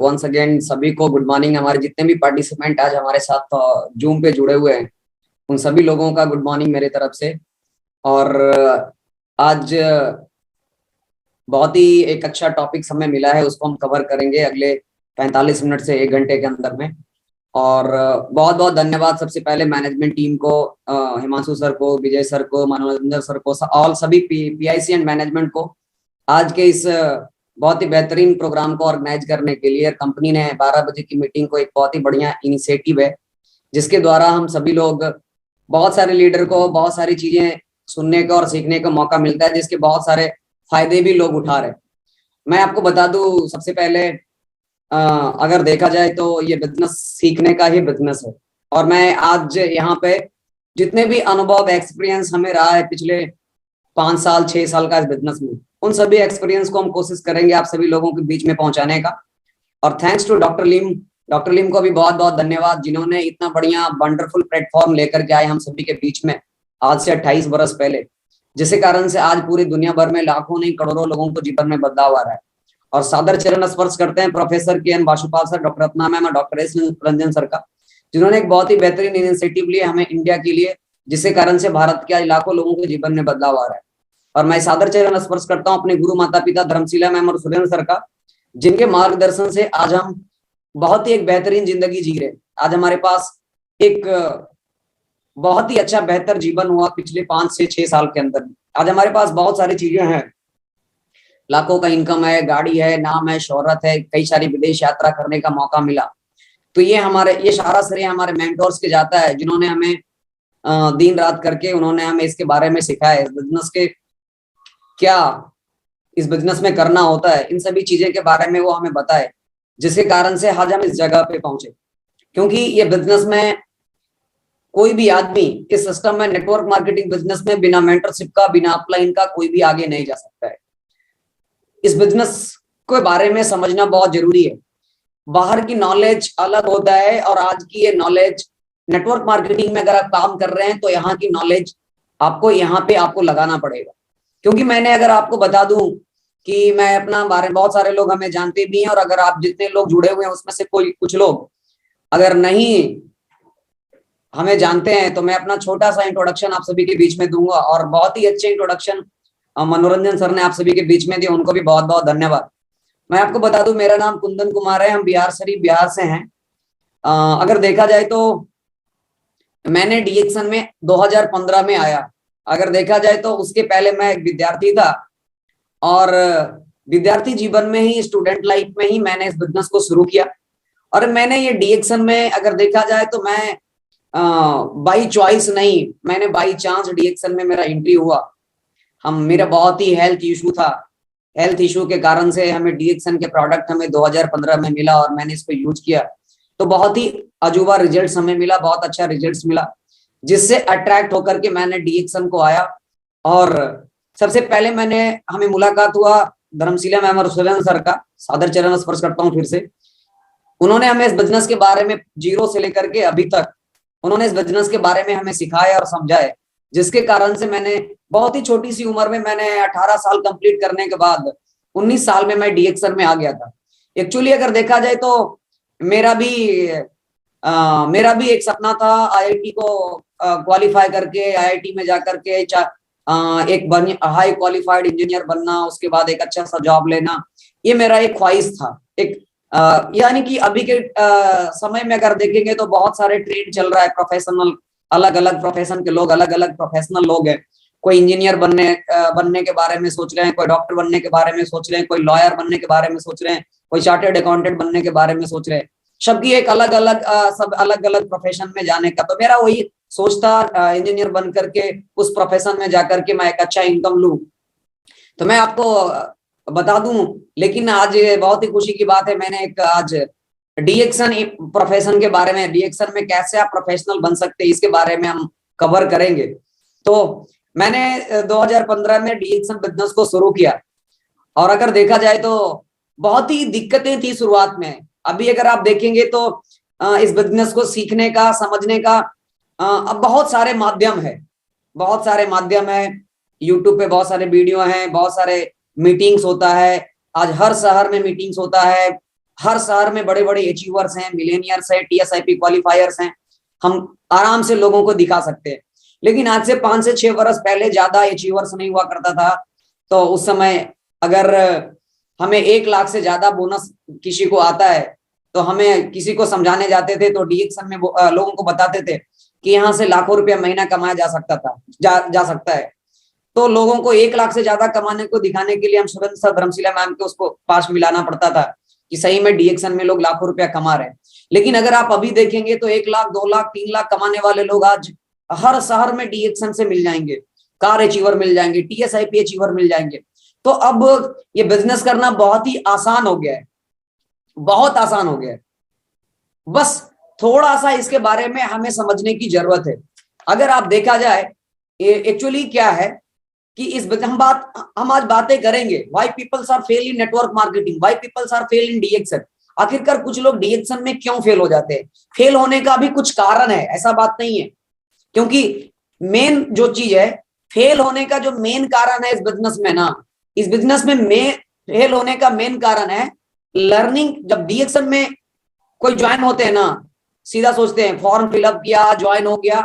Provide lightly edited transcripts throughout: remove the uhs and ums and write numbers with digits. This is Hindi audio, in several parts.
वंस अगेन सभी को गुड मॉर्निंग। हमारे जितने भी पार्टिसिपेंट आज हमारे साथ जूम पे जुड़े हुए हैं उन सभी लोगों का गुड मॉर्निंग मेरे तरफ से। और आज बहुत ही एक अच्छा टॉपिक हमें मिला है, उसको हम कवर करेंगे अगले 45 मिनट से 1 घंटे के अंदर में। और बहुत बहुत धन्यवाद सबसे पहले मैनेजमेंट टीम को, हिमांशु सर को, विजय सर को, मनोरंजन सर को, ऑल सभी पीआईसी एंड मैनेजमेंट को आज के इस बहुत ही बेहतरीन प्रोग्राम को ऑर्गेनाइज करने के लिए। कंपनी ने 12 बजे की मीटिंग को एक बहुत ही बढ़िया इनिशिएटिव है जिसके द्वारा हम सभी लोग बहुत सारे लीडर को बहुत सारी चीजें सुनने का और सीखने का मौका मिलता है, जिसके बहुत सारे फायदे भी लोग उठा रहे हैं। मैं आपको बता दूं सबसे पहले, अगर देखा जाए तो ये बिजनेस सीखने का ही बिजनेस है। और मैं आज यहाँ पे जितने भी अनुभव एक्सपीरियंस हमें रहा है पिछले 5 साल 6 साल का इस बिजनेस में, उन सभी एक्सपीरियंस को हम कोशिश करेंगे आप सभी लोगों के बीच में पहुंचाने का। और थैंक्स टू डॉक्टर लीम को भी बहुत बहुत धन्यवाद, जिन्होंने इतना बढ़िया वंडरफुल प्लेटफॉर्म लेकर के आए हम सभी के बीच में आज से 28 बरस पहले, जिसके कारण से आज पूरी दुनिया भर में लाखों नहीं करोड़ों लोगों को जीवन में बदलाव आ रहा है। और सादर चरण स्पर्श करते हैं प्रोफेसर के N Vasupal sir, doctor Ratna ma'am और डॉक्टर एस रंजन सर का, जिन्होंने एक बहुत ही बेहतरीन इनिशिएटिव लिया हमें इंडिया के लिए, जिसके कारण से भारत के आज लाखों लोगों के जीवन में बदलाव आ रहा है। और मैं सादर चरण स्पर्श करता हूँ अपने गुरु माता पिता धर्मशिला मैम और सुरेंद्र सर का, जिनके मार्गदर्शन से आज हम बहुत ही एक बेहतरीन जिंदगी जी रहे हैं। आज हमारे पास एक बहुत ही अच्छा बेहतर जीवन हुआ पिछले 5 से 6 साल के अंदर। आज हमारे पास बहुत सारी चीजें हैं, लाखों का इनकम है, गाड़ी है, नाम है, शोहरत है, कई सारी विदेश यात्रा करने का मौका मिला। तो ये सारा श्रेय हमारे मेंटोर्स के जाता है, जिन्होंने हमें दिन रात करके उन्होंने हमें इसके बारे में सिखाया, इस बिजनेस के क्या इस बिजनेस में करना होता है, इन सभी चीजें के बारे में वो हमें बताए, जिसके कारण से आज हम इस जगह पे पहुंचे। क्योंकि ये बिजनेस में कोई भी आदमी इस सिस्टम में, नेटवर्क मार्केटिंग बिजनेस में बिना मेंटरशिप का, बिना अपलाइन का कोई भी आगे नहीं जा सकता है। इस बिजनेस के बारे में समझना बहुत जरूरी है। बाहर की नॉलेज अलग होता है और आज की ये नॉलेज, नेटवर्क मार्केटिंग में अगर आप काम कर रहे हैं तो यहाँ की नॉलेज आपको यहाँ पे आपको लगाना पड़ेगा। क्योंकि मैंने अगर आपको बता दूं कि मैं अपना बारे में, बहुत सारे लोग हमें जानते भी हैं, और अगर आप जितने लोग जुड़े हुए हैं उसमें से कुछ लोग अगर नहीं हमें जानते हैं, तो मैं अपना छोटा सा इंट्रोडक्शन आप सभी के बीच में दूंगा। और बहुत ही अच्छे इंट्रोडक्शन मनोरंजन सर ने आप सभी के बीच में दिए, उनको भी बहुत बहुत धन्यवाद। मैं आपको बता दूं, मेरा नाम कुंदन कुमार है, हम बिहार शरीफ बिहार से हैं। अगर देखा जाए तो मैंने डीएक्शन में 2015 में आया। अगर देखा जाए तो उसके पहले मैं एक विद्यार्थी था, और विद्यार्थी जीवन में ही, स्टूडेंट लाइफ में ही मैंने इस बिजनेस को शुरू किया। और मैंने ये डीएक्शन में अगर देखा जाए तो मैं बाई चॉइस नहीं, मैंने बाई चांस डीएक्शन में मेरा एंट्री हुआ। मेरा बहुत ही हेल्थ इशू था, हेल्थ इशू के कारण से हमें डीएक्शन के प्रोडक्ट हमें 2015 में मिला और मैंने इसको यूज किया, तो बहुत ही अजूबा रिजल्ट्स हमें मिला, बहुत अच्छा रिजल्ट्स मिला, जिससे अट्रैक्ट होकर के मैंने डीएक्शन को आया। और सबसे पहले हमें मुलाकात हुआ धर्मशिला मैम और सुरेंद्र सर का, सादर चरण स्पर्श करता हूँ फिर से। उन्होंने हमें इस बिजनेस के बारे में जीरो से लेकर के अभी तक उन्होंने इस बिजनेस के बारे में हमें सिखाया और समझाया, जिसके कारण से मैंने बहुत ही छोटी सी उम्र में, मैंने 18 साल कंप्लीट करने के बाद 19 साल में मैं डीएक्शन में आ गया था। एक्चुअली अगर देखा जाए तो मेरा भी एक सपना था आईआईटी को क्वालिफाई करके, आईआईटी में जाकर के एक हाई क्वालिफाइड इंजीनियर बनना, उसके बाद एक अच्छा सा जॉब लेना, ये मेरा एक ख्वाहिश था। यानी कि अभी के समय में अगर देखेंगे तो बहुत सारे ट्रेंड चल रहा है, प्रोफेशनल, अलग अलग प्रोफेशन के लोग, अलग अलग प्रोफेशनल लोग हैं। कोई इंजीनियर बनने के बारे में सोच रहे हैं, कोई डॉक्टर बनने के बारे में सोच रहे हैं, कोई लॉयर बनने के बारे में सोच रहे हैं, कोई चार्टर्ड अकाउंटेंट बनने के बारे में सोच रहे हैं। सबकी एक अलग अलग सब अलग अलग प्रोफेशन में जाने का। तो मेरा वही सोच था, इंजीनियर बन करके उस प्रोफेशन में जाकर के मैं एक अच्छा इनकम लूं। तो मैं आपको बता दूं, लेकिन आज बहुत ही खुशी की बात है, मैंने एक आज डीएक्शन प्रोफेशन के बारे में, डीएक्शन में कैसे आप प्रोफेशनल बन सकते हैं, इसके बारे में हम कवर करेंगे। तो मैंने 2015 में डीएक्शन बिजनेस को शुरू किया, और अगर देखा जाए तो बहुत ही दिक्कतें थी शुरुआत में। अभी अगर आप देखेंगे तो इस बिजनेस को सीखने का, समझने का अब बहुत सारे माध्यम है, बहुत सारे माध्यम है। यूट्यूब पे बहुत सारे वीडियो हैं, बहुत सारे मीटिंग्स होता है, आज हर शहर में मीटिंग्स होता है, हर शहर में बड़े बड़े अचीवर्स हैं, मिलेनियर्स हैं, टीएसआईपी क्वालिफायर्स हैं, हम आराम से लोगों को दिखा सकते हैं। लेकिन आज से 5 से 6 वर्ष पहले ज्यादा अचीवर्स नहीं हुआ करता था। तो उस समय अगर हमें 1 लाख से ज्यादा बोनस किसी को आता है तो हमें किसी को समझाने जाते थे तो डीएक्शन में लोगों को बताते थे कि यहाँ से लाखों रुपया महीना कमाया जा सकता था, जा सकता है। तो लोगों को 1 लाख से ज्यादा कमाने को दिखाने के लिए हम सुरेंद्र सर धर्मशिला मैम के उसको पास मिलाना पड़ता था कि सही में डीएक्शन में लोग लाखों रुपया कमा रहे हैं। लेकिन अगर आप अभी देखेंगे तो 1 लाख, 2 लाख, 3 लाख कमाने वाले लोग आज हर शहर में डीएक्शन से मिल जाएंगे, कार अचीवर मिल जाएंगे, टीएसआईपी अचीवर मिल जाएंगे। तो अब ये बिजनेस करना बहुत ही आसान हो गया है, बहुत आसान हो गया है। बस थोड़ा सा इसके बारे में हमें समझने की जरूरत है। अगर आप देखा जाए एक्चुअली क्या है कि हम आज बातें करेंगे why peoples are fail in network marketing, why peoples are fail in डीएक्शन। आखिरकार कुछ लोग डीएक्शन में क्यों फेल हो जाते हैं? फेल होने का भी कुछ कारण है, ऐसा बात नहीं है। क्योंकि मेन जो चीज है, फेल होने का जो मेन कारण है इस बिजनेस में ना, इस बिजनेस में फेल होने का मेन कारण है लर्निंग। जब डीएक्शन में कोई ज्वाइन होते हैं ना, सीधा सोचते हैं फॉर्म फिलअप किया, ज्वाइन हो गया,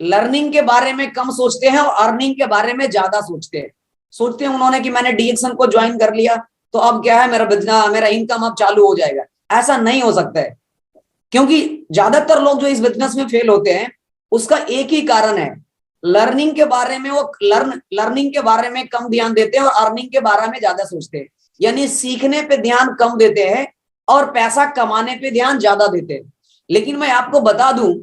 लर्निंग के बारे में कम सोचते हैं और अर्निंग के बारे में ज्यादा सोचते हैं उन्होंने कि मैंने डीएक्शन को ज्वाइन कर लिया तो अब क्या है, मेरा बिजनेस, मेरा इनकम अब चालू हो जाएगा। ऐसा नहीं हो सकता है, क्योंकि ज्यादातर लोग जो इस बिजनेस में फेल होते हैं उसका एक ही कारण है, लर्निंग के बारे में वो लर्निंग के बारे में कम ध्यान देते हैं और अर्निंग के बारे में ज्यादा सोचते हैं। यानी सीखने पे ध्यान कम देते हैं और पैसा कमाने पे ध्यान ज्यादा देते हैं। लेकिन मैं आपको बता दूं,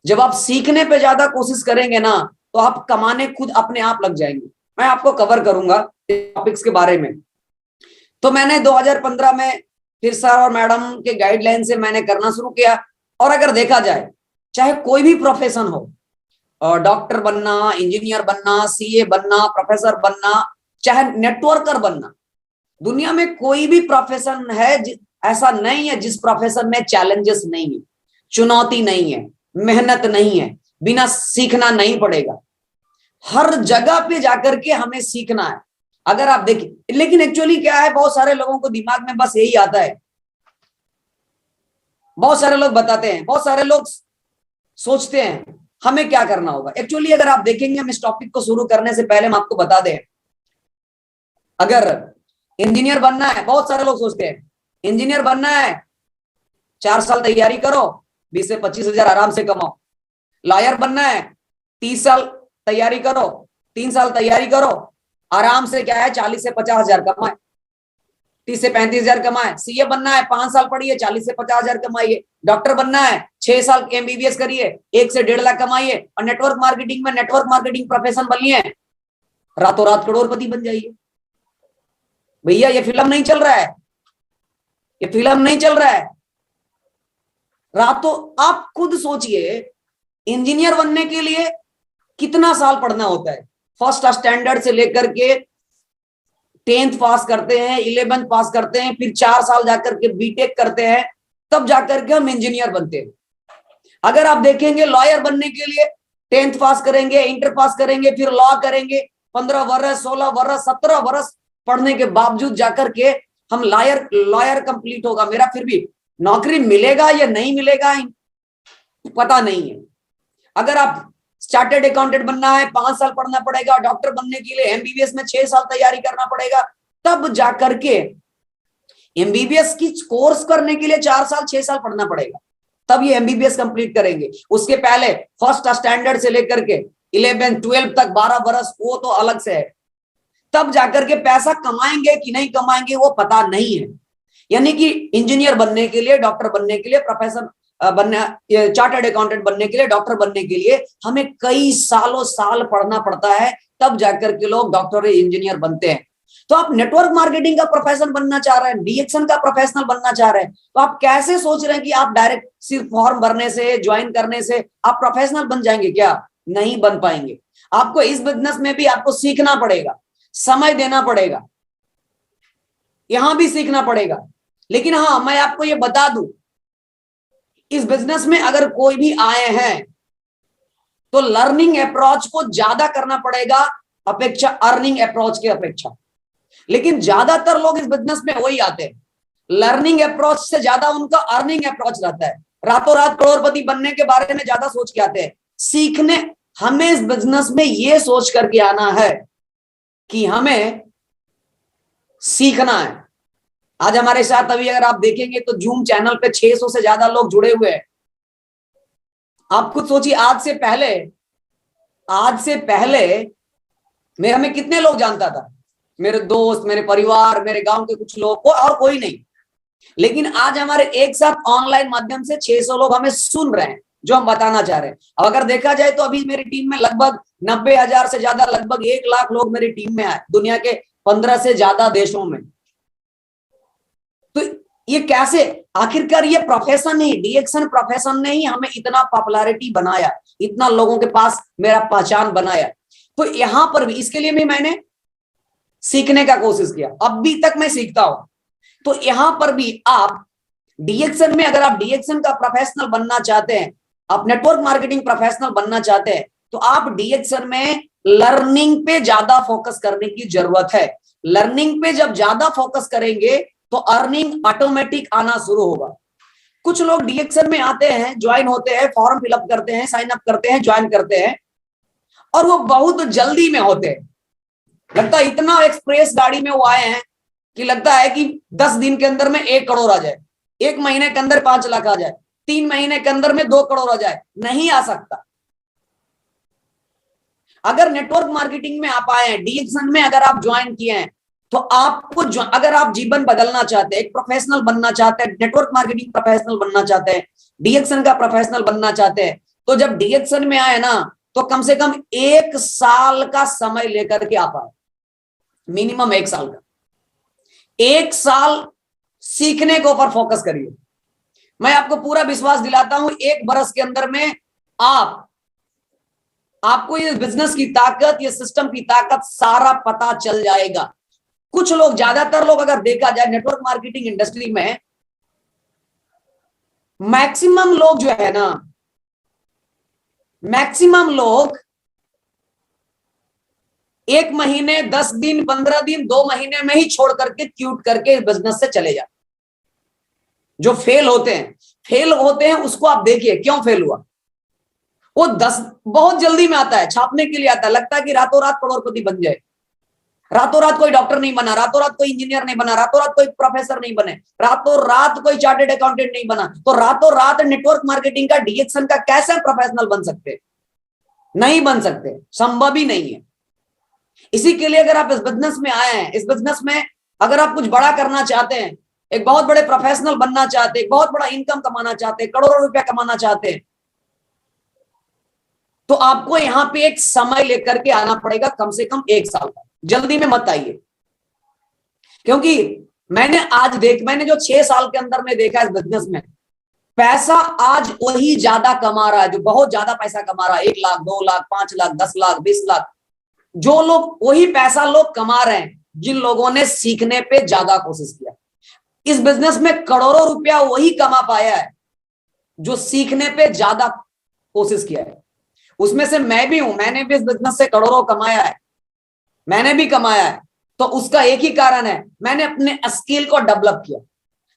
जब आप सीखने पे ज्यादा कोशिश करेंगे ना तो आप कमाने खुद अपने आप लग जाएंगे। मैं आपको कवर करूंगा टॉपिक्स के बारे में। तो मैंने 2015 में फिर सर और मैडम के गाइडलाइन से मैंने करना शुरू किया। और अगर देखा जाए, चाहे कोई भी प्रोफेशन हो, डॉक्टर बनना, इंजीनियर बनना, सीए बनना, प्रोफेसर बनना, चाहे नेटवर्कर बनना, दुनिया में कोई भी प्रोफेशन है ऐसा नहीं है जिस प्रोफेशन में चैलेंजेस नहीं है, चुनौती नहीं है, मेहनत नहीं है, बिना सीखना नहीं पड़ेगा। हर जगह पे जाकर के हमें सीखना है। अगर आप देखिए, लेकिन एक्चुअली क्या है, बहुत सारे लोगों को दिमाग में बस यही आता है, बहुत सारे लोग बताते हैं, बहुत सारे लोग सोचते हैं हमें क्या करना होगा। एक्चुअली अगर आप देखेंगे, हम इस टॉपिक को शुरू करने से पहले हम आपको बता दें, अगर इंजीनियर बनना है, बहुत सारे लोग सोचते हैं इंजीनियर बनना है, 4 साल तैयारी करो, 20 से 25 हजार आराम से कमाओ। लॉयर बनना है, 30 साल तैयारी करो, 3 साल तैयारी करो, आराम से क्या है 40 से 50 हजार कमाए, 30 से 35 हजार कमाए। सीए बनना है, 5 साल पढ़िए, 40 से 50 हजार कमाइए। डॉक्टर बनना है, 6 साल एमबीबीएस करिए, 1 से 1.5 लाख कमाइए। और नेटवर्क मार्केटिंग प्रोफेशन बनिए, रातों रात करोड़पति बन जाइए। भैया ये फिल्म नहीं चल रहा है, ये फिल्म नहीं चल रहा है। रातों, आप खुद सोचिए, इंजीनियर बनने के लिए कितना साल पढ़ना होता है? फर्स्ट स्टैंडर्ड से लेकर के 10th पास करते हैं, 11th पास करते हैं, फिर 4 साल जाकर के बीटेक करते हैं, तब जाकर के हम इंजीनियर बनते हैं। अगर आप देखेंगे, लॉयर बनने के लिए 10th पास करेंगे, इंटर पास करेंगे, फिर लॉ करेंगे, 15 वर्ष, 16 वर्ष, 17 वर्ष पढ़ने के बावजूद जाकर के हम लॉयर कंप्लीट होगा मेरा, फिर भी नौकरी मिलेगा या नहीं मिलेगा पता नहीं है। अगर आप चार्टर्ड अकाउंटेंट बनना है, 5 साल पढ़ना पड़ेगा। डॉक्टर बनने के लिए एमबीबीएस में 6 साल तैयारी करना पड़ेगा, तब जाकर के एमबीबीएस की कोर्स करने के लिए 4 साल 6 साल पढ़ना पड़ेगा, तब ये एमबीबीएस कंप्लीट करेंगे। उसके पहले फर्स्ट स्टैंडर्ड से लेकर के 11 12 तक 12 वर्ष, वो तो अलग से है। तब जाकर के पैसा कमाएंगे कि नहीं कमाएंगे वो पता नहीं है। यानी कि इंजीनियर बनने के लिए, डॉक्टर बनने के लिए, प्रोफेसर बनने, चार्टर्ड अकाउंटेंट बनने के लिए, डॉक्टर बनने के लिए हमें कई सालों साल पढ़ना पड़ता है, तब जाकर के लोग डॉक्टर इंजीनियर बनते हैं। तो आप नेटवर्क मार्केटिंग का प्रोफेशनल बनना चाह रहे हैं, डीएक्शन का प्रोफेशनल बनना चाह रहे हैं, तो आप कैसे सोच रहे हैं कि आप डायरेक्ट सिर्फ फॉर्म भरने से, ज्वाइन करने से आप प्रोफेशनल बन जाएंगे? क्या नहीं बन पाएंगे। आपको इस बिजनेस में भी आपको सीखना पड़ेगा, समय देना पड़ेगा, यहां भी सीखना पड़ेगा। लेकिन हाँ, मैं आपको ये बता दूं, इस बिजनेस में अगर कोई भी आए हैं तो लर्निंग अप्रोच को ज्यादा करना पड़ेगा अपेक्षा अर्निंग अप्रोच की अपेक्षा। लेकिन ज्यादातर लोग इस बिजनेस में वही आते हैं, लर्निंग अप्रोच से ज्यादा उनका अर्निंग अप्रोच रहता है। रातों रात करोड़पति बनने के बारे में ज्यादा सोच के आते हैं। सीखने, हमें इस बिजनेस में ये सोच करके आना है कि हमें सीखना है। आज हमारे साथ अभी अगर आप देखेंगे तो जूम चैनल पे 600 से ज्यादा लोग जुड़े हुए हैं। आप खुद सोचिए, आज से पहले मैं हमें कितने लोग जानता था, मेरे दोस्त, मेरे परिवार, मेरे गांव के कुछ लोग को, और कोई नहीं। लेकिन आज हमारे एक साथ ऑनलाइन माध्यम से 600 लोग हमें सुन रहे हैं जो हम बताना चाह रहे हैं। अब अगर देखा जाए तो अभी मेरी टीम में लगभग 90,000 से ज्यादा, लगभग 1 लाख लोग मेरी टीम में आए, दुनिया के 15 से ज्यादा देशों में। तो ये कैसे, आखिरकार ये प्रोफेशन ही, डीएक्शन प्रोफेशन ने ही हमें इतना पॉपुलैरिटी बनाया, इतना लोगों के पास मेरा पहचान बनाया। तो यहां पर भी इसके लिए भी मैंने सीखने का कोशिश किया, अब भी तक मैं सीखता हूं। तो यहां पर भी आप डीएक्शन में, अगर आप डीएक्शन का प्रोफेशनल बनना चाहते हैं, आप नेटवर्क मार्केटिंग प्रोफेशनल बनना चाहते हैं, तो आप डीएक्शन में लर्निंग पे ज्यादा फोकस करने की जरूरत है। लर्निंग पे जब ज्यादा फोकस करेंगे तो अर्निंग ऑटोमेटिक आना शुरू होगा। कुछ लोग डीएक्शन में आते हैं, ज्वाइन होते हैं, फॉर्म फिलअप करते हैं, साइन अप करते हैं, ज्वाइन करते हैं, और वो बहुत जल्दी में होते हैं। लगता है इतना एक्सप्रेस गाड़ी में वो आए हैं कि लगता है कि 10 दिन के अंदर में 1 करोड़ आ जाए, 1 महीने के अंदर 5 लाख आ जाए, 3 महीने के अंदर में 2 करोड़ आ जाए। नहीं आ सकता। अगर नेटवर्क मार्केटिंग में आप आए हैं, डीएक्शन में अगर आप ज्वाइन किए हैं, तो आपको अगर आप जीवन बदलना चाहते हैं, एक प्रोफेशनल बनना चाहते हैं, नेटवर्क मार्केटिंग प्रोफेशनल बनना चाहते हैं, डीएक्शन का प्रोफेशनल बनना चाहते हैं, तो जब डीएक्शन में आए ना, तो कम से कम 1 साल का समय लेकर के आप आए, मिनिमम 1 साल का। 1 साल सीखने के ऊपर फोकस करिए। मैं आपको पूरा विश्वास दिलाता हूं, 1 बरस के अंदर में आपको ये बिजनेस की ताकत, ये सिस्टम की ताकत सारा पता चल जाएगा। कुछ लोग, ज्यादातर लोग अगर देखा जाए नेटवर्क मार्केटिंग इंडस्ट्री में, मैक्सिमम लोग जो है ना, मैक्सिमम लोग 1 महीने, 10 दिन, 15 दिन, 2 महीने में ही छोड़ करके, क्यूट करके बिजनेस से चले जाते। जो फेल होते हैं उसको आप देखिए क्यों फेल हुआ। वो 10 बहुत जल्दी में आता है, छापने के लिए आता है, लगता है कि रातों रात करोड़पति बन जाए। रातों रात कोई डॉक्टर नहीं बना, रातों रात कोई इंजीनियर नहीं बना, रातों रात कोई प्रोफेसर नहीं बने, रातों रात कोई चार्टेड अकाउंटेंट नहीं बना। तो रातों रात नेटवर्क मार्केटिंग का, डीएक्शन का कैसे प्रोफेशनल बन सकते? नहीं बन सकते, संभव ही नहीं है। इसी के लिए अगर आप इस बिजनेस में आए हैं, इस बिजनेस में अगर आप कुछ बड़ा करना चाहते हैं, एक बहुत बड़े प्रोफेशनल बनना चाहते हैं, बहुत बड़ा इनकम कमाना चाहते हैं, करोड़ों रुपया कमाना चाहते हैं, तो आपको यहां पे एक समय लेकर के आना पड़ेगा, कम से कम 1 साल का। जल्दी में मत आइए, क्योंकि मैंने जो 6 साल के अंदर में देखा इस बिजनेस में, पैसा आज वही ज्यादा कमा रहा है जो बहुत ज्यादा पैसा कमा रहा है, 1 लाख, 2 लाख, 5 लाख, 10 लाख, 20 लाख। जो लोग, वही पैसा लोग कमा रहे हैं जिन लोगों ने सीखने पे ज्यादा कोशिश किया। इस बिजनेस में करोड़ों रुपया वही कमा पाया है जो सीखने पे ज्यादा कोशिश किया है। उसमें से मैं भी हूं, मैंने भी इस बिजनेस से करोड़ों कमाया है, मैंने भी कमाया है। तो उसका एक ही कारण है, मैंने अपने स्किल को डेवलप किया।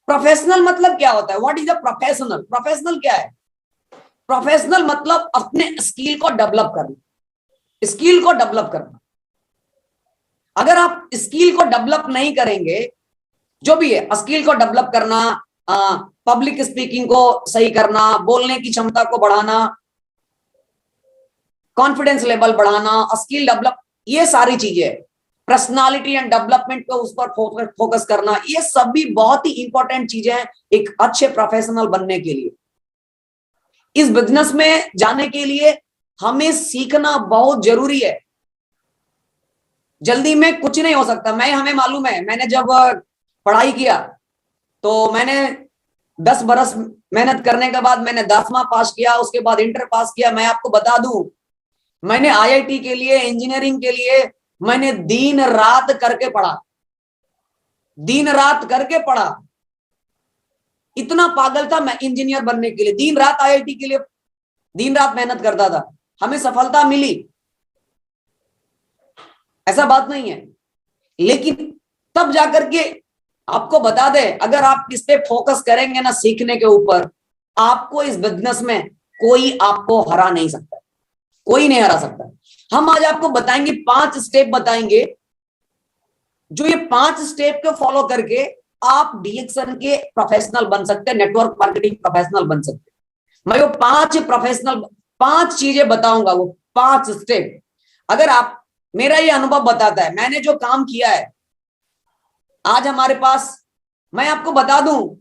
प्रोफेशनल मतलब क्या होता है? What is a professional? Professional क्या है? प्रोफेशनल मतलब अपने स्किल को डेवलप करना, स्किल को डेवलप करना। अगर आप स्किल को डेवलप नहीं करेंगे, जो भी है स्किल को डेवलप करना, पब्लिक स्पीकिंग को सही करना, बोलने की क्षमता को बढ़ाना, कॉन्फिडेंस लेवल बढ़ाना, स्किल डेवलप, ये सारी चीजें, पर्सनालिटी एंड डेवलपमेंट पे उस पर फोकस करना, ये सभी बहुत ही इंपॉर्टेंट चीजें हैं एक अच्छे प्रोफेशनल बनने के लिए। इस बिजनेस में जाने के लिए हमें सीखना बहुत जरूरी है। जल्दी में कुछ नहीं हो सकता। हमें मालूम है, मैंने जब पढ़ाई किया तो मैंने 10 बरस मेहनत करने के बाद मैंने 10वां पास किया, उसके बाद इंटर पास किया। मैं आपको बता दूं, मैंने आईआईटी के लिए, इंजीनियरिंग के लिए मैंने दिन रात करके पढ़ा, दिन रात करके पढ़ा। इतना पागल था मैं इंजीनियर बनने के लिए, दिन रात आईआईटी के लिए दिन रात मेहनत करता था। हमें सफलता मिली, ऐसा बात नहीं है, लेकिन तब जाकर के आपको बता दे, अगर आप इस पे फोकस करेंगे ना सीखने के ऊपर, आपको इस बिजनेस में कोई आपको हरा नहीं सकता, कोई नहीं हरा सकता। हम आज आपको बताएंगे 5 स्टेप बताएंगे, जो ये 5 स्टेप को फॉलो करके आप डीएक्सन के प्रोफेशनल बन सकते हैं, नेटवर्क मार्केटिंग प्रोफेशनल बन सकते हैं। मैं वो 5 चीजें बताऊंगा, वो 5 स्टेप। अगर आप, मेरा ये अनुभव बताता है, मैंने जो काम किया है आज हमारे पास, मैं आपको बता दूं,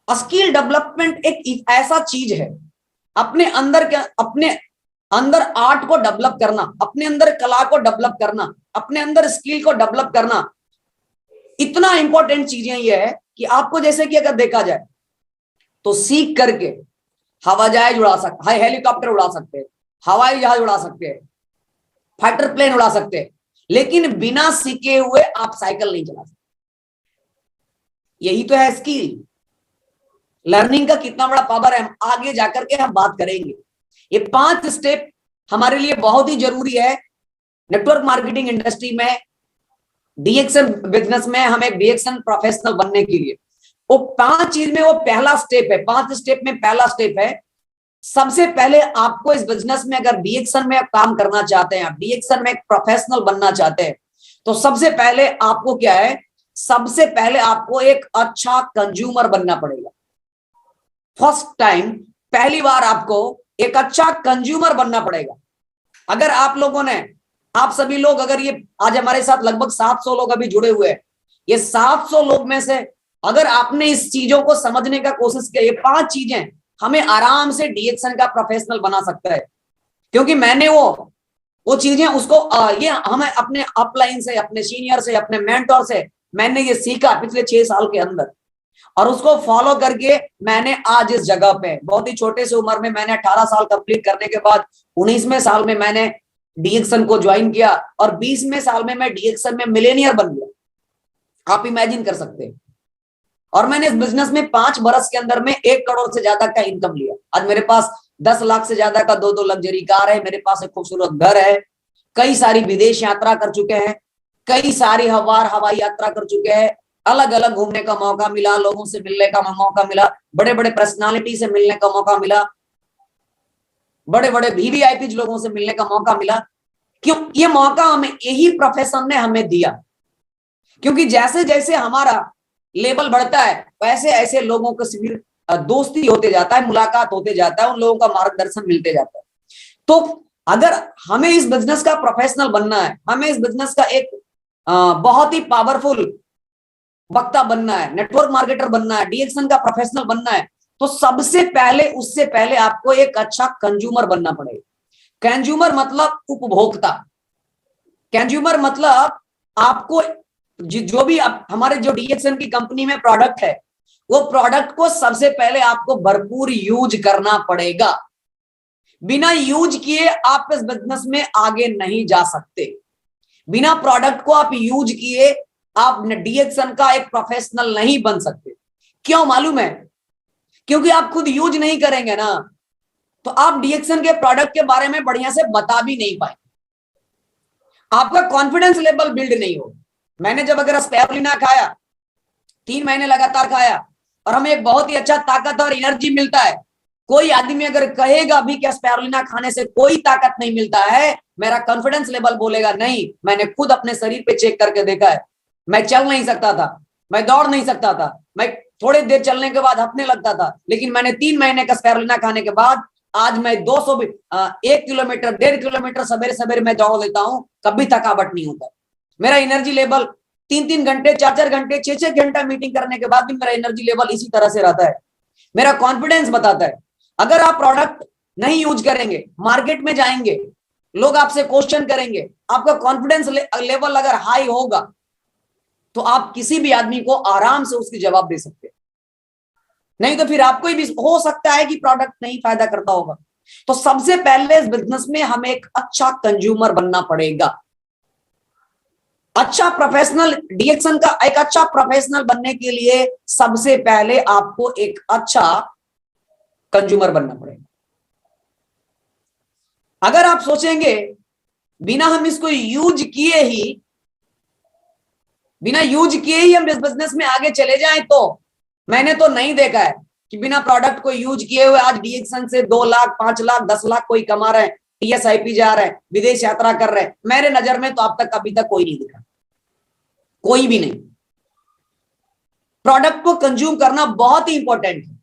स्किल डेवलपमेंट एक ऐसा चीज है, अपने अंदर आर्ट को डेवलप करना, अपने अंदर कला को डेवलप करना, अपने अंदर स्किल को डेवलप करना, इतना इंपॉर्टेंट चीजें ये है कि आपको, जैसे कि अगर देखा जाए तो सीख करके हवाई जहाज उड़ा सकते, हेलीकॉप्टर उड़ा सकते हैं, हवाई जहाज उड़ा सकते हैं, फाइटर प्लेन उड़ा सकते हैं, लेकिन बिना सीखे हुए आप साइकिल नहीं चला सकते। यही तो है स्किल। लर्निंग का कितना बड़ा पावर है, हम आगे जाकर के हम बात करेंगे। ये 5 स्टेप हमारे लिए बहुत ही जरूरी है नेटवर्क मार्केटिंग इंडस्ट्री में, डीएक्सन बिजनेस में, हम एक डीएक्सन प्रोफेशनल बनने के लिए। वो 5 चीज में वो पहला स्टेप है, 5 स्टेप में पहला स्टेप है, सबसे पहले आपको इस बिजनेस में अगर डीएक्सन में काम करना चाहते हैं, आप डीएक्सन में एक प्रोफेशनल बनना चाहते हैं, तो सबसे पहले आपको क्या है, सबसे पहले आपको एक अच्छा कंज्यूमर बनना पड़ेगा। फर्स्ट टाइम, पहली बार आपको एक अच्छा कंज्यूमर बनना पड़ेगा। अगर आप लोगों ने, आप सभी लोग, अगर ये आज हमारे साथ लगभग 700 लोग अभी जुड़े हुए हैं, ये 700 लोग में से अगर आपने इस चीजों को समझने का कोशिश किया, ये 5 चीजें हमें आराम से डीएक्सन का प्रोफेशनल बना सकता है। क्योंकि मैंने वो चीजें उसको ये हमें अपने अपलाइन से, अपने सीनियर से, अपने मेंटोर से मैंने ये सीखा पिछले 6 साल के अंदर, और उसको फॉलो करके मैंने आज इस जगह पे, बहुत ही छोटे से उम्र में, मैंने 18 साल कंप्लीट करने के बाद 19वें साल में मैंने डीएक्सन को ज्वाइन किया, और 20वें साल में मैं डीएक्सन में मिलेनियर बन गया। आप इमेजिन कर सकते हैं। और मैंने इस बिजनेस में 5 बरस के अंदर में 1 करोड़ से ज्यादा का इनकम लिया। आज मेरे पास 10 लाख से ज्यादा का 2 लग्जरी कार है, मेरे पास एक खूबसूरत घर है, कई सारी विदेश यात्रा कर चुके हैं, कई सारी हवाई यात्रा कर चुके हैं, अलग अलग घूमने का मौका मिला, लोगों से मिलने का मौका मिला, बड़े बड़े पर्सनालिटी से मिलने का मौका मिला, बड़े बड़े वीवीआईपी लोगों से मिलने का मौका मिला। क्यों? ये मौका हमें यही प्रोफेशन ने हमें दिया। क्योंकि जैसे जैसे हमारा लेवल बढ़ता है, वैसे ऐसे लोगों को सिर्फ दोस्ती होते जाता है, मुलाकात होते जाता है, उन लोगों का मार्गदर्शन मिलते जाता है। तो अगर हमें इस बिजनेस का प्रोफेशनल बनना है, हमें इस बिजनेस का एक बहुत ही पावरफुल वक्ता बनना है, नेटवर्क मार्केटर बनना है, डीएक्सन का प्रोफेशनल बनना है, तो सबसे पहले, उससे पहले आपको एक अच्छा कंज्यूमर बनना पड़ेगा। कंज्यूमर मतलब उपभोक्ता। कंज्यूमर मतलब आपको जो भी हमारे जो डीएक्सन की कंपनी में प्रोडक्ट है, वो प्रोडक्ट को सबसे पहले आपको भरपूर यूज करना पड़ेगा। बिना यूज किए आप इस बिजनेस में आगे नहीं जा सकते। बिना प्रोडक्ट को आप यूज किए आप डीएक्सन का एक प्रोफेशनल नहीं बन सकते। क्यों मालूम है? क्योंकि आप खुद यूज नहीं करेंगे ना, तो आप डीएक्सन के प्रोडक्ट के बारे में बढ़िया से बता भी नहीं पाएंगे, आपका कॉन्फिडेंस लेवल बिल्ड नहीं हो। मैंने जब अगर स्पाइरुलिना खाया, 3 महीने लगातार खाया, और हमें एक बहुत ही अच्छा ताकत और एनर्जी मिलता है। कोई आदमी अगर कहेगा भी कि स्पाइरुलिना खाने से कोई ताकत नहीं मिलता है, मेरा कॉन्फिडेंस लेवल बोलेगा नहीं। मैंने खुद अपने शरीर पे चेक करके देखा है, मैं चल नहीं सकता था, मैं दौड़ नहीं सकता था, मैं थोड़ी देर चलने के बाद हंसने लगता था, लेकिन मैंने 3 महीने का स्पाइरुलिना खाने के बाद आज मैं 1 किलोमीटर, 1.5 किलोमीटर सवेरे सवेरे मैं दौड़ लेता हूं, कभी थकावट नहीं होता। मेरा एनर्जी लेवल 3-3 घंटे, 4-4 घंटे, 6-6 घंटा मीटिंग करने के बाद भी मेरा एनर्जी लेवल इसी तरह से रहता है। मेरा कॉन्फिडेंस बताता है। अगर आप प्रोडक्ट नहीं यूज करेंगे, मार्केट में जाएंगे, लोग आपसे क्वेश्चन करेंगे, आपका कॉन्फिडेंस लेवल अगर हाई होगा, तो आप किसी भी आदमी को आराम से उसकी जवाब दे सकते हैं। नहीं तो फिर आपको भी हो सकता है कि प्रोडक्ट नहीं फायदा करता होगा। तो सबसे पहले इस बिजनेस में हमें एक अच्छा कंज्यूमर बनना पड़ेगा। अच्छा प्रोफेशनल, डीएक्सन का एक अच्छा प्रोफेशनल बनने के लिए सबसे पहले आपको एक अच्छा कंज्यूमर बनना पड़ेगा। अगर आप सोचेंगे बिना हम इसको यूज किए ही बिना यूज किए ही हम इस बिजनेस में आगे चले जाएं तो मैंने तो नहीं देखा है कि बिना प्रोडक्ट को यूज किए हुए आज डीएक्सन से 2 लाख 5 लाख 10 लाख कोई कमा रहे हैं, टीएसआईपी जा रहे हैं, विदेश यात्रा कर रहे हैं। मेरे नजर में तो अब तक अभी तक कोई नहीं दिखा, कोई भी नहीं। प्रोडक्ट को कंज्यूम करना बहुत ही इंपॉर्टेंट है।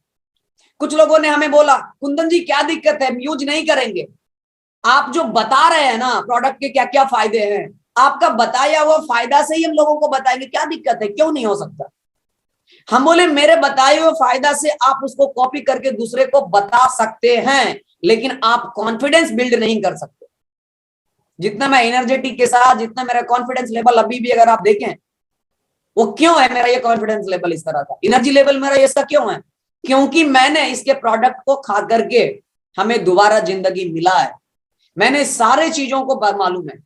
कुछ लोगों ने हमें बोला कुंदन जी क्या दिक्कत है, हम यूज नहीं करेंगे। आप जो बता रहे हैं ना प्रोडक्ट के क्या क्या फायदे हैं, आपका बताया हुआ फायदा से ही हम लोगों को बताएंगे क्या दिक्कत है, क्यों नहीं हो सकता। हम बोले मेरे बताए हुए फायदा से आप उसको कॉपी करके दूसरे को बता सकते हैं, लेकिन आप कॉन्फिडेंस बिल्ड नहीं कर सकते। जितना मैं एनर्जेटिक के साथ, जितना मेरा कॉन्फिडेंस लेवल अभी भी अगर आप देखें, वो क्यों है मेरा ये कॉन्फिडेंस लेवल इस तरह का, एनर्जी लेवल मेरा ये इसका क्यों है, क्योंकि मैंने इसके प्रोडक्ट को खा करके हमें दोबारा जिंदगी मिला है। मैंने सारे चीजों को मालूम है,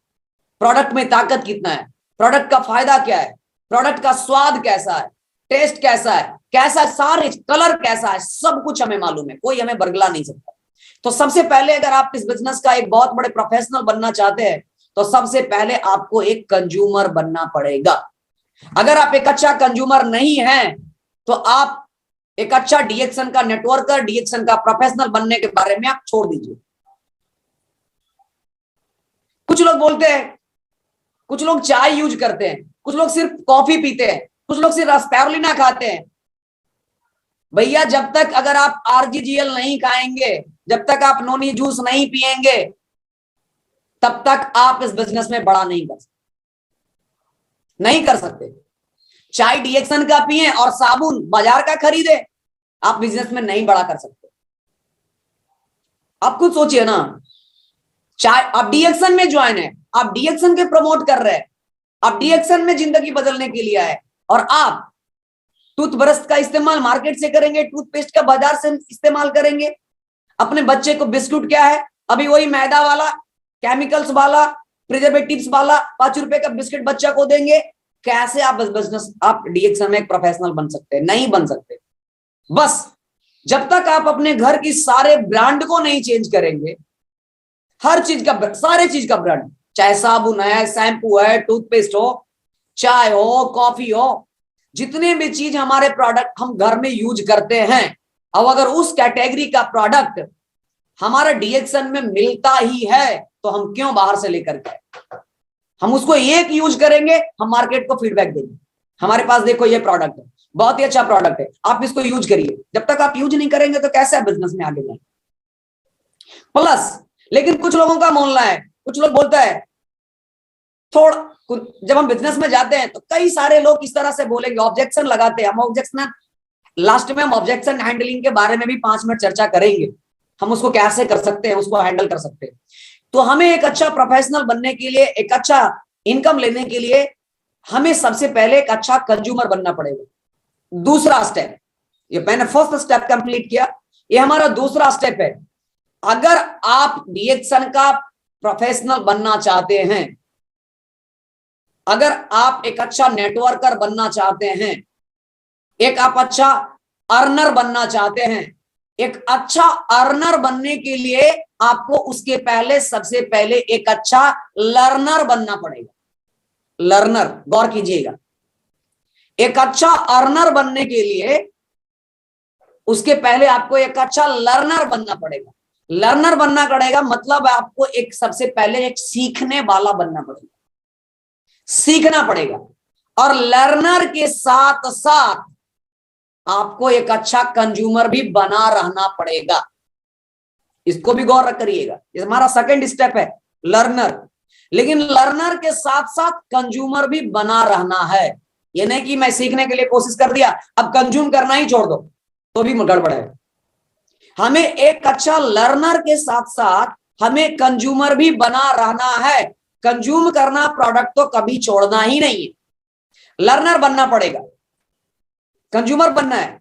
प्रोडक्ट में ताकत कितना है, प्रोडक्ट का फायदा क्या है, प्रोडक्ट का स्वाद कैसा है, टेस्ट कैसा है, कैसा सारे कलर कैसा है, सब कुछ हमें मालूम है, कोई हमें बरगला नहीं सकता। तो सबसे पहले अगर आप इस बिजनेस का एक बहुत बड़े प्रोफेशनल बनना चाहते हैं तो सबसे पहले आपको एक कंज्यूमर बनना पड़ेगा। अगर आप एक अच्छा कंज्यूमर नहीं है तो आप एक अच्छा डीएक्सन का नेटवर्कर, डीएक्सन का प्रोफेशनल बनने के बारे में आप छोड़ दीजिए। कुछ लोग बोलते हैं, कुछ लोग चाय यूज करते हैं, कुछ लोग सिर्फ कॉफी पीते हैं, कुछ लोग सिर्फ स्पारुलिना खाते हैं। भैया जब तक अगर आप आरजीजीएल नहीं खाएंगे, जब तक आप नोनी जूस नहीं पिएंगे, तब तक आप इस बिजनेस में बड़ा नहीं कर सकते, नहीं कर सकते। चाय डीएक्सन का पिए और साबुन बाजार का खरीदे, आप बिजनेस में नहीं बड़ा कर सकते। आप खुद सोचिए ना, चाय आप डीएक्सन में ज्वाइन है, आप डीएक्सन के प्रमोट कर रहे हैं, आप डीएक्सन में जिंदगी बदलने के लिए आए, और आप टूथब्रश का इस्तेमाल मार्केट से करेंगे, टूथपेस्ट का बाजार से इस्तेमाल करेंगे। अपने बच्चे को बिस्कुट क्या है, अभी वही मैदा वाला, केमिकल्स वाला, प्रिजर्वेटिव्स वाला 5 रुपए का बिस्किट बच्चा को देंगे। कैसे आप बिजनेस, आप डीएक्सन में एक प्रोफेशनल बन सकते हैं? नहीं बन सकते। बस जब तक आप अपने घर की सारे ब्रांड को नहीं चेंज करेंगे, हर चीज का, सारे चीज का ब्रांड, चाहे साबुन है, शैम्पू है, टूथपेस्ट हो, चाय हो, कॉफी हो, जितने भी चीज हमारे प्रोडक्ट हम घर में यूज करते हैं, अब अगर उस कैटेगरी का प्रोडक्ट हमारा डीएक्सन में मिलता ही है तो हम क्यों बाहर से लेकर के, हम उसको एक यूज करेंगे, हम मार्केट को फीडबैक देंगे, हमारे पास देखो ये प्रोडक्ट है, बहुत ही अच्छा प्रोडक्ट है, आप इसको यूज करिए। जब तक आप यूज नहीं करेंगे तो कैसे आप बिजनेस में आगे जाएंगे? प्लस लेकिन कुछ लोगों का मानना है, कुछ लोग बोलता है थोड़ा, जब हम बिजनेस में जाते हैं तो कई सारे लोग इस तरह से बोलेंगे, ऑब्जेक्शन लगाते हैं। हम ऑब्जेक्शन लास्ट में हम ऑब्जेक्शन हैंडलिंग के बारे में भी 5 मिनट चर्चा करेंगे, हम उसको कैसे कर सकते हैं, उसको हैंडल कर सकते हैं। तो हमें एक अच्छा प्रोफेशनल बनने के लिए, एक अच्छा इनकम लेने के लिए, हमें सबसे पहले एक अच्छा कंज्यूमर बनना पड़ेगा। दूसरा स्टेप, ये मैंने फर्स्ट स्टेप कंप्लीट किया, ये हमारा दूसरा स्टेप है। अगर आप डीएक्सन का प्रोफेशनल बनना चाहते हैं, अगर आप एक अच्छा नेटवर्कर बनना चाहते हैं, एक आप अच्छा अर्नर बनना चाहते हैं, एक अच्छा अर्नर बनने के लिए आपको उसके पहले सबसे पहले एक अच्छा लर्नर बनना पड़ेगा। लर्नर, गौर कीजिएगा, एक अच्छा अर्नर बनने के लिए उसके पहले आपको एक अच्छा लर्नर बनना पड़ेगा। लर्नर बनना पड़ेगा मतलब आपको एक सबसे पहले एक सीखने वाला बनना पड़ेगा, सीखना पड़ेगा। और लर्नर के साथ साथ आपको एक अच्छा कंज्यूमर भी बना रहना पड़ेगा, इसको भी गौर करिएगा। ये हमारा सेकंड स्टेप है, लर्नर। लेकिन लर्नर के साथ साथ कंज्यूमर भी बना रहना है। ये नहीं कि मैं सीखने के लिए कोशिश कर दिया अब कंज्यूम करना ही छोड़ दो, तो भी गड़बड़ है। हमें एक अच्छा लर्नर के साथ साथ हमें कंज्यूमर भी बना रहना है। कंज्यूम करना प्रोडक्ट तो कभी छोड़ना ही नहीं है, लर्नर बनना पड़ेगा, कंज्यूमर बनना है।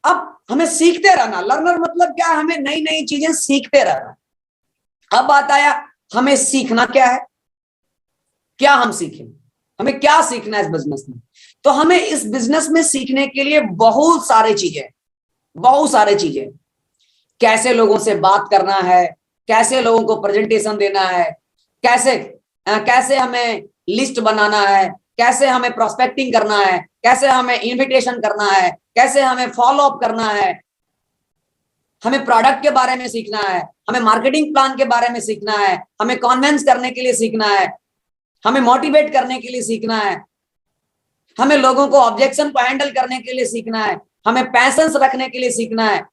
अब हमें सीखते रहना, लर्नर मतलब क्या, हमें नई नई चीजें सीखते रहना। अब बात आया हमें सीखना क्या है, क्या हम सीखें, हमें क्या सीखना है इस बिजनेस में। तो हमें इस बिजनेस में सीखने के लिए बहुत सारे चीजें, बहुत सारे चीजें, कैसे लोगों से बात करना है, कैसे लोगों को प्रेजेंटेशन देना है, कैसे कैसे हमें लिस्ट बनाना है, कैसे हमें प्रोस्पेक्टिंग करना है, कैसे हमें इनविटेशन करना है, कैसे हमें फॉलो अप करना है, हमें प्रोडक्ट के बारे में सीखना है, हमें मार्केटिंग प्लान के बारे में सीखना है, हमें कॉन्वेंस करने के लिए सीखना है, हमें मोटिवेट करने के लिए सीखना है, हमें लोगों को ऑब्जेक्शन को हैंडल करने के लिए सीखना है, हमें पैशंस रखने के लिए सीखना है,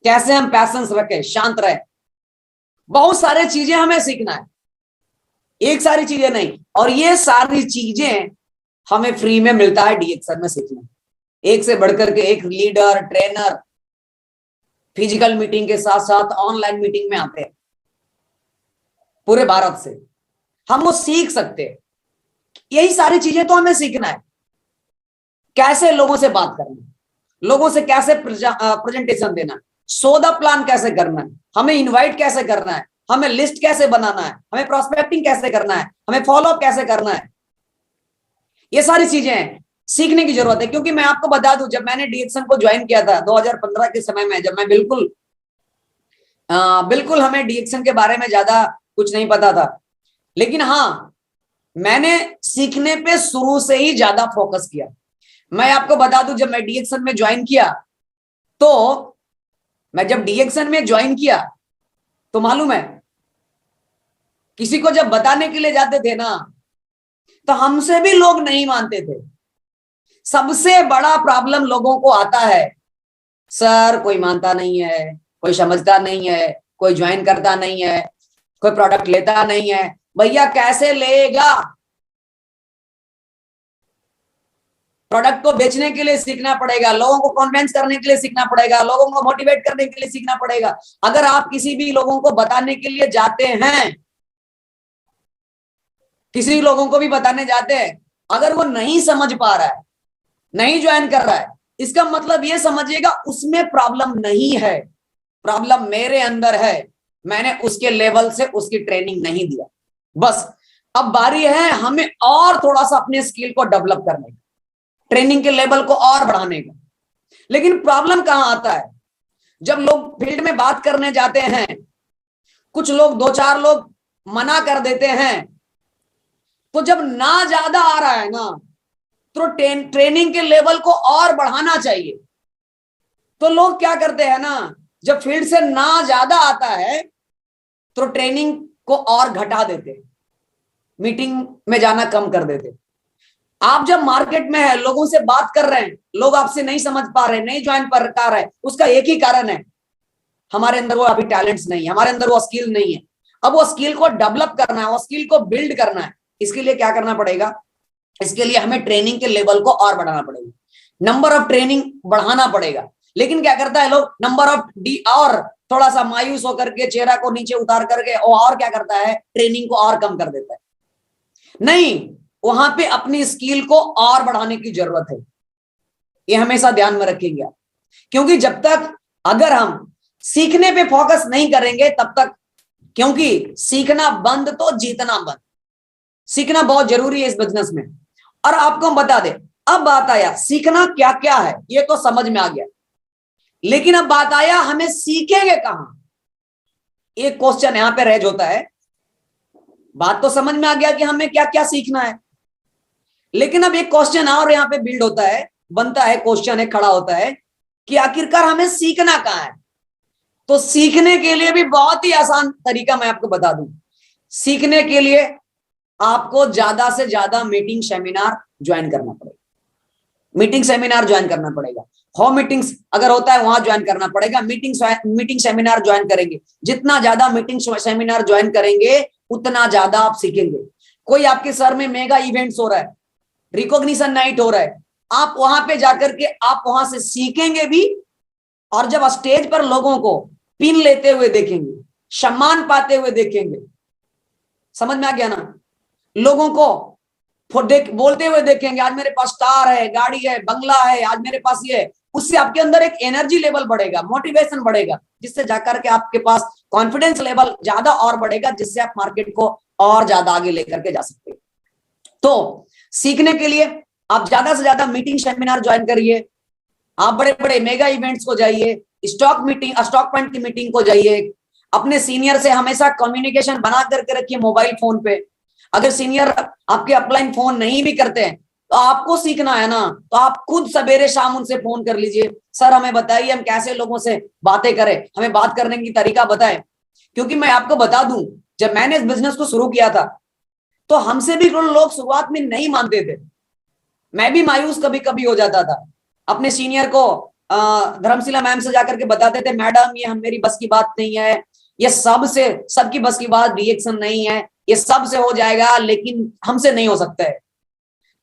कैसे हम पैशंस रखें, शांत रहे, बहुत सारी चीजें हमें सीखना है, एक सारी चीजें नहीं। और ये सारी चीजें हमें फ्री में मिलता है डीएक्सन में सीखना। एक से बढ़कर के एक लीडर, ट्रेनर फिजिकल मीटिंग के साथ साथ ऑनलाइन मीटिंग में आते हैं पूरे भारत से, हम वो सीख सकते हैं। यही सारी चीजें तो हमें सीखना है, कैसे लोगों से बात करना, लोगों से कैसे प्रेजेंटेशन देना, सौदा प्लान कैसे करना है, हमें इनवाइट कैसे करना है, हमें लिस्ट कैसे बनाना है, हमें प्रोस्पेक्टिंग कैसे करना है, हमें फॉलो अप कैसे करना है, ये सारी चीजें सीखने की जरूरत है। क्योंकि मैं आपको बता दूं, जब मैंने डीएक्सन को ज्वाइन किया था 2015 के समय में, जब मैं बिल्कुल हमें डीएक्सन के बारे में ज्यादा कुछ नहीं पता था, लेकिन हाँ मैंने सीखने पे शुरू से ही ज्यादा फोकस किया। मैं आपको बता दूं, जब मैं डीएक्सन में ज्वाइन किया, तो मैं जब डीएक्सन में ज्वाइन किया तो मालूम है, किसी को जब बताने के लिए जाते थे ना, तो हमसे भी लोग नहीं मानते थे। सबसे बड़ा प्रॉब्लम लोगों को आता है, सर कोई मानता नहीं है, कोई समझता नहीं है, कोई ज्वाइन करता नहीं है, कोई प्रोडक्ट लेता नहीं है। भैया कैसे लेगा? प्रोडक्ट को बेचने के लिए सीखना पड़ेगा, लोगों को कन्विंस करने के लिए सीखना पड़ेगा, लोगों को मोटिवेट करने के लिए सीखना पड़ेगा। अगर आप किसी भी लोगों को बताने के लिए जाते हैं, किसी लोगों को भी बताने जाते हैं, अगर वो नहीं समझ पा रहा है, नहीं ज्वाइन कर रहा है, इसका मतलब ये समझिएगा उसमें प्रॉब्लम नहीं है, प्रॉब्लम मेरे अंदर है, मैंने उसके लेवल से उसकी ट्रेनिंग नहीं दिया। बस अब बारी है हमें और थोड़ा सा अपने स्किल को डेवलप करने का, ट्रेनिंग के लेवल को और बढ़ाने का। लेकिन प्रॉब्लम कहां आता है? जब लोग फील्ड में बात करने जाते हैं, कुछ लोग, दो चार लोग मना कर देते हैं, तो जब ना ज्यादा आ रहा है ना, तो ट्रेनिंग के लेवल को और बढ़ाना चाहिए। तो लोग क्या करते हैं ना, जब फील्ड से ना ज्यादा आता है तो ट्रेनिंग को और घटा देते, मीटिंग में जाना कम कर देते। आप जब मार्केट में है, लोगों से बात कर रहे हैं, लोग आपसे नहीं समझ पा रहे, नहीं ज्वाइन कर रहे, उसका एक ही कारण है, हमारे अंदर वो अभी टैलेंट्स नहीं है, हमारे अंदर वो स्किल नहीं है। अब वो स्किल को डेवलप करना है, वो स्किल को बिल्ड करना है। इसके लिए क्या करना पड़ेगा? इसके लिए हमें ट्रेनिंग के लेवल को और बढ़ाना पड़ेगा, नंबर ऑफ ट्रेनिंग बढ़ाना पड़ेगा। लेकिन क्या करता है लोग, नंबर ऑफ डी, और थोड़ा सा मायूस होकर के चेहरा को नीचे उतार करके और क्या करता है, ट्रेनिंग को और कम कर देता है। नहीं, वहां पे अपनी स्किल को और बढ़ाने की जरूरत है, ये हमेशा ध्यान में रखेंगे आप। क्योंकि जब तक अगर हम सीखने पे फोकस नहीं करेंगे तब तक, क्योंकि सीखना बंद तो जीतना बंद, सीखना बहुत जरूरी है इस बिजनेस में। और आपको हम बता दें, अब बात आया सीखना क्या क्या है, ये तो समझ में आ गया, लेकिन अब बात आया हमें सीखेंगे कहां, एक क्वेश्चन यहां पे रेज होता है। बात तो समझ में आ गया कि हमें क्या क्या सीखना है, लेकिन अब एक क्वेश्चन और यहां पे बिल्ड होता है, बनता है, क्वेश्चन है, खड़ा होता है कि आखिरकार हमें सीखना कहां है। तो सीखने के लिए भी बहुत ही आसान तरीका मैं आपको बता दूं। सीखने के लिए आपको ज्यादा से ज्यादा मीटिंग सेमिनार ज्वाइन करना पड़ेगा, मीटिंग सेमिनार ज्वाइन करना पड़ेगा, होम मीटिंग्स अगर होता है वहां ज्वाइन करना पड़ेगा, मीटिंग सेमिनार ज्वाइन करेंगे। जितना ज्यादा मीटिंग सेमिनार ज्वाइन करेंगे उतना ज्यादा आप सीखेंगे। कोई आपके सर में मेगा इवेंट्स हो रहा है, रिकॉग्निशन नाइट हो रहा है, आप वहां पे जाकर के आप वहां से सीखेंगे भी, और जब स्टेज पर लोगों को पिन लेते हुए देखेंगे, सम्मान पाते हुए देखेंगे, समझ में आ गया ना, लोगों को बोलते हुए देखेंगे, आज मेरे पास कार है, गाड़ी है, बंगला है, आज मेरे पास ये है, उससे आपके अंदर एक एनर्जी लेवल बढ़ेगा, मोटिवेशन बढ़ेगा, जिससे जाकर के आपके पास कॉन्फिडेंस लेवल ज्यादा और बढ़ेगा, जिससे आप मार्केट को और ज्यादा आगे लेकर के जा सकते हैं। तो सीखने के लिए आप ज्यादा से ज्यादा मीटिंग सेमिनार ज्वाइन करिए, आप बड़े बड़े मेगा इवेंट्स को जाइए, स्टॉक पॉइंट की मीटिंग को जाइए, अपने सीनियर से हमेशा कम्युनिकेशन बना करके रखिए मोबाइल फोन पे। अगर सीनियर आपके अपलाइन फोन नहीं भी करते हैं तो आपको सीखना है ना, तो आप खुद सवेरे शाम उनसे फोन कर लीजिए, सर हमें बताइए हम कैसे लोगों से बातें करें, हमें बात करने की तरीका बताएं। क्योंकि मैं आपको बता दूं, जब मैंने इस बिजनेस को शुरू किया था तो हमसे भी लोग शुरुआत में नहीं मानते थे। मैं भी मायूस कभी कभी हो जाता था। अपने सीनियर को धर्मशिला मैम से जाकर के बताते थे, मैडम ये हम मेरी बस की बात नहीं है, ये सबकी बस की बात रिएक्शन नहीं है, ये सबसे हो जाएगा लेकिन हमसे नहीं हो सकता है।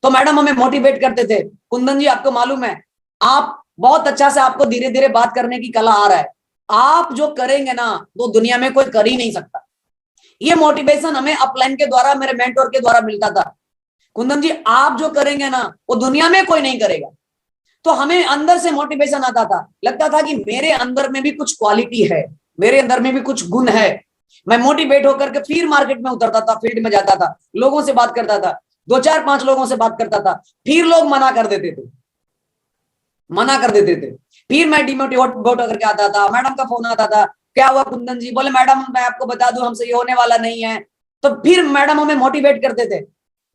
तो मैडम हमें मोटिवेट करते थे, कुंदन जी आपको मालूम है आप बहुत अच्छा से, आपको धीरे धीरे बात करने की कला आ रहा है, आप जो करेंगे ना वो दुनिया में कोई कर ही नहीं सकता। ये मोटिवेशन हमें अपलाइन के द्वारा, मेरे मेंटोर के द्वारा मिलता था, कुंदन जी आप जो करेंगे ना वो दुनिया में कोई नहीं करेगा। तो हमें अंदर से मोटिवेशन आता था, लगता था कि मेरे अंदर में भी कुछ क्वालिटी है, मेरे अंदर में भी कुछ गुण है। मैं मोटिवेट होकर के फिर मार्केट में उतरता था, फील्ड में जाता था, लोगों से बात करता था, 2 4 5 लोगों से बात करता था, फिर लोग मना कर देते थे, मना कर देते थे। फिर मैं डिमोटिवेट होकर के आता था, मैडम का फोन आता था, क्या हुआ कुंदन जी, बोले मैडम मैं आपको बता दूं हमसे ये होने वाला नहीं है। तो फिर मैडम हमें मोटिवेट करते थे,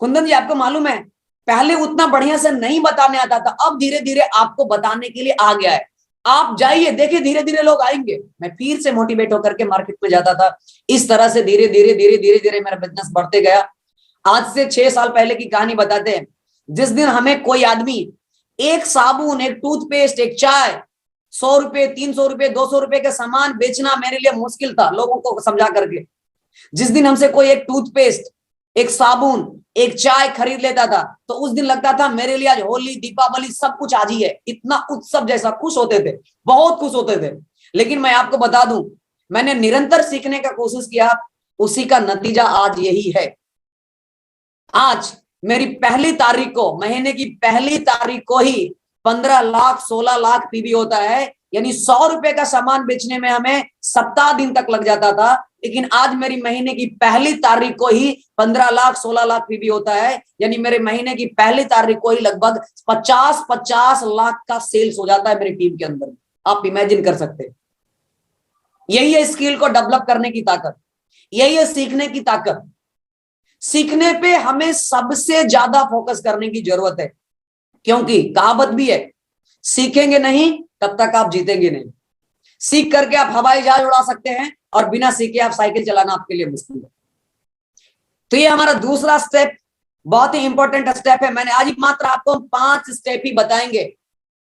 कुंदन जी आपको मालूम है पहले उतना बढ़िया से नहीं बताने आता था, अब धीरे धीरे आपको बताने के लिए आ गया है, आप जाइए देखिए धीरे धीरे लोग आएंगे। मैं फिर से मोटिवेट होकर के मार्केट में जाता था। इस तरह से धीरे धीरे धीरे धीरे धीरे मेरा बिजनेस बढ़ते गया। आज से 6 साल पहले की कहानी बताते हैं। जिस दिन हमें कोई आदमी एक साबुन, एक टूथपेस्ट, एक चाय 100 रुपए, 300 रुपए, 200 रुपए के सामान बेचना मेरे लिए मुश्किल था लोगों को समझा करके। जिस दिन हमसे कोई एक टूथपेस्ट, एक साबुन, एक चाय खरीद लेता था तो उस दिन लगता था मेरे लिए आज होली, दीपावली सब कुछ आज ही है, इतना उत्सव जैसा खुश होते थे, बहुत खुश होते थे। लेकिन मैं आपको बता दूं, मैंने निरंतर सीखने का कोशिश किया, उसी का नतीजा आज यही है। आज मेरी पहली तारीख को, महीने की पहली तारीख को ही 15 लाख 16 लाख पीवी होता है, यानी 100 रुपए का सामान बेचने में हमें सप्ताह दिन तक लग जाता था, लेकिन आज मेरी महीने की पहली तारीख को ही 15 लाख 16 लाख पीवी होता है, यानी मेरे महीने की पहली तारीख को ही लगभग 50 लाख का सेल्स हो जाता है मेरी टीम के अंदर। आप इमेजिन कर सकते हैं। यही है स्किल को डेवलप करने की ताकत, यही है सीखने की ताकत। सीखने पे हमें सबसे ज्यादा फोकस करने की जरूरत है, क्योंकि कहावत भी है, सीखेंगे नहीं तब तक आप जीतेंगे नहीं। सीख करके आप हवाई जहाज उड़ा सकते हैं और बिना सीखे आप साइकिल चलाना आपके लिए मुश्किल है। तो ये हमारा दूसरा स्टेप, बहुत ही इंपॉर्टेंट स्टेप है। मैंने आज मात्र आपको 5 स्टेप ही बताएंगे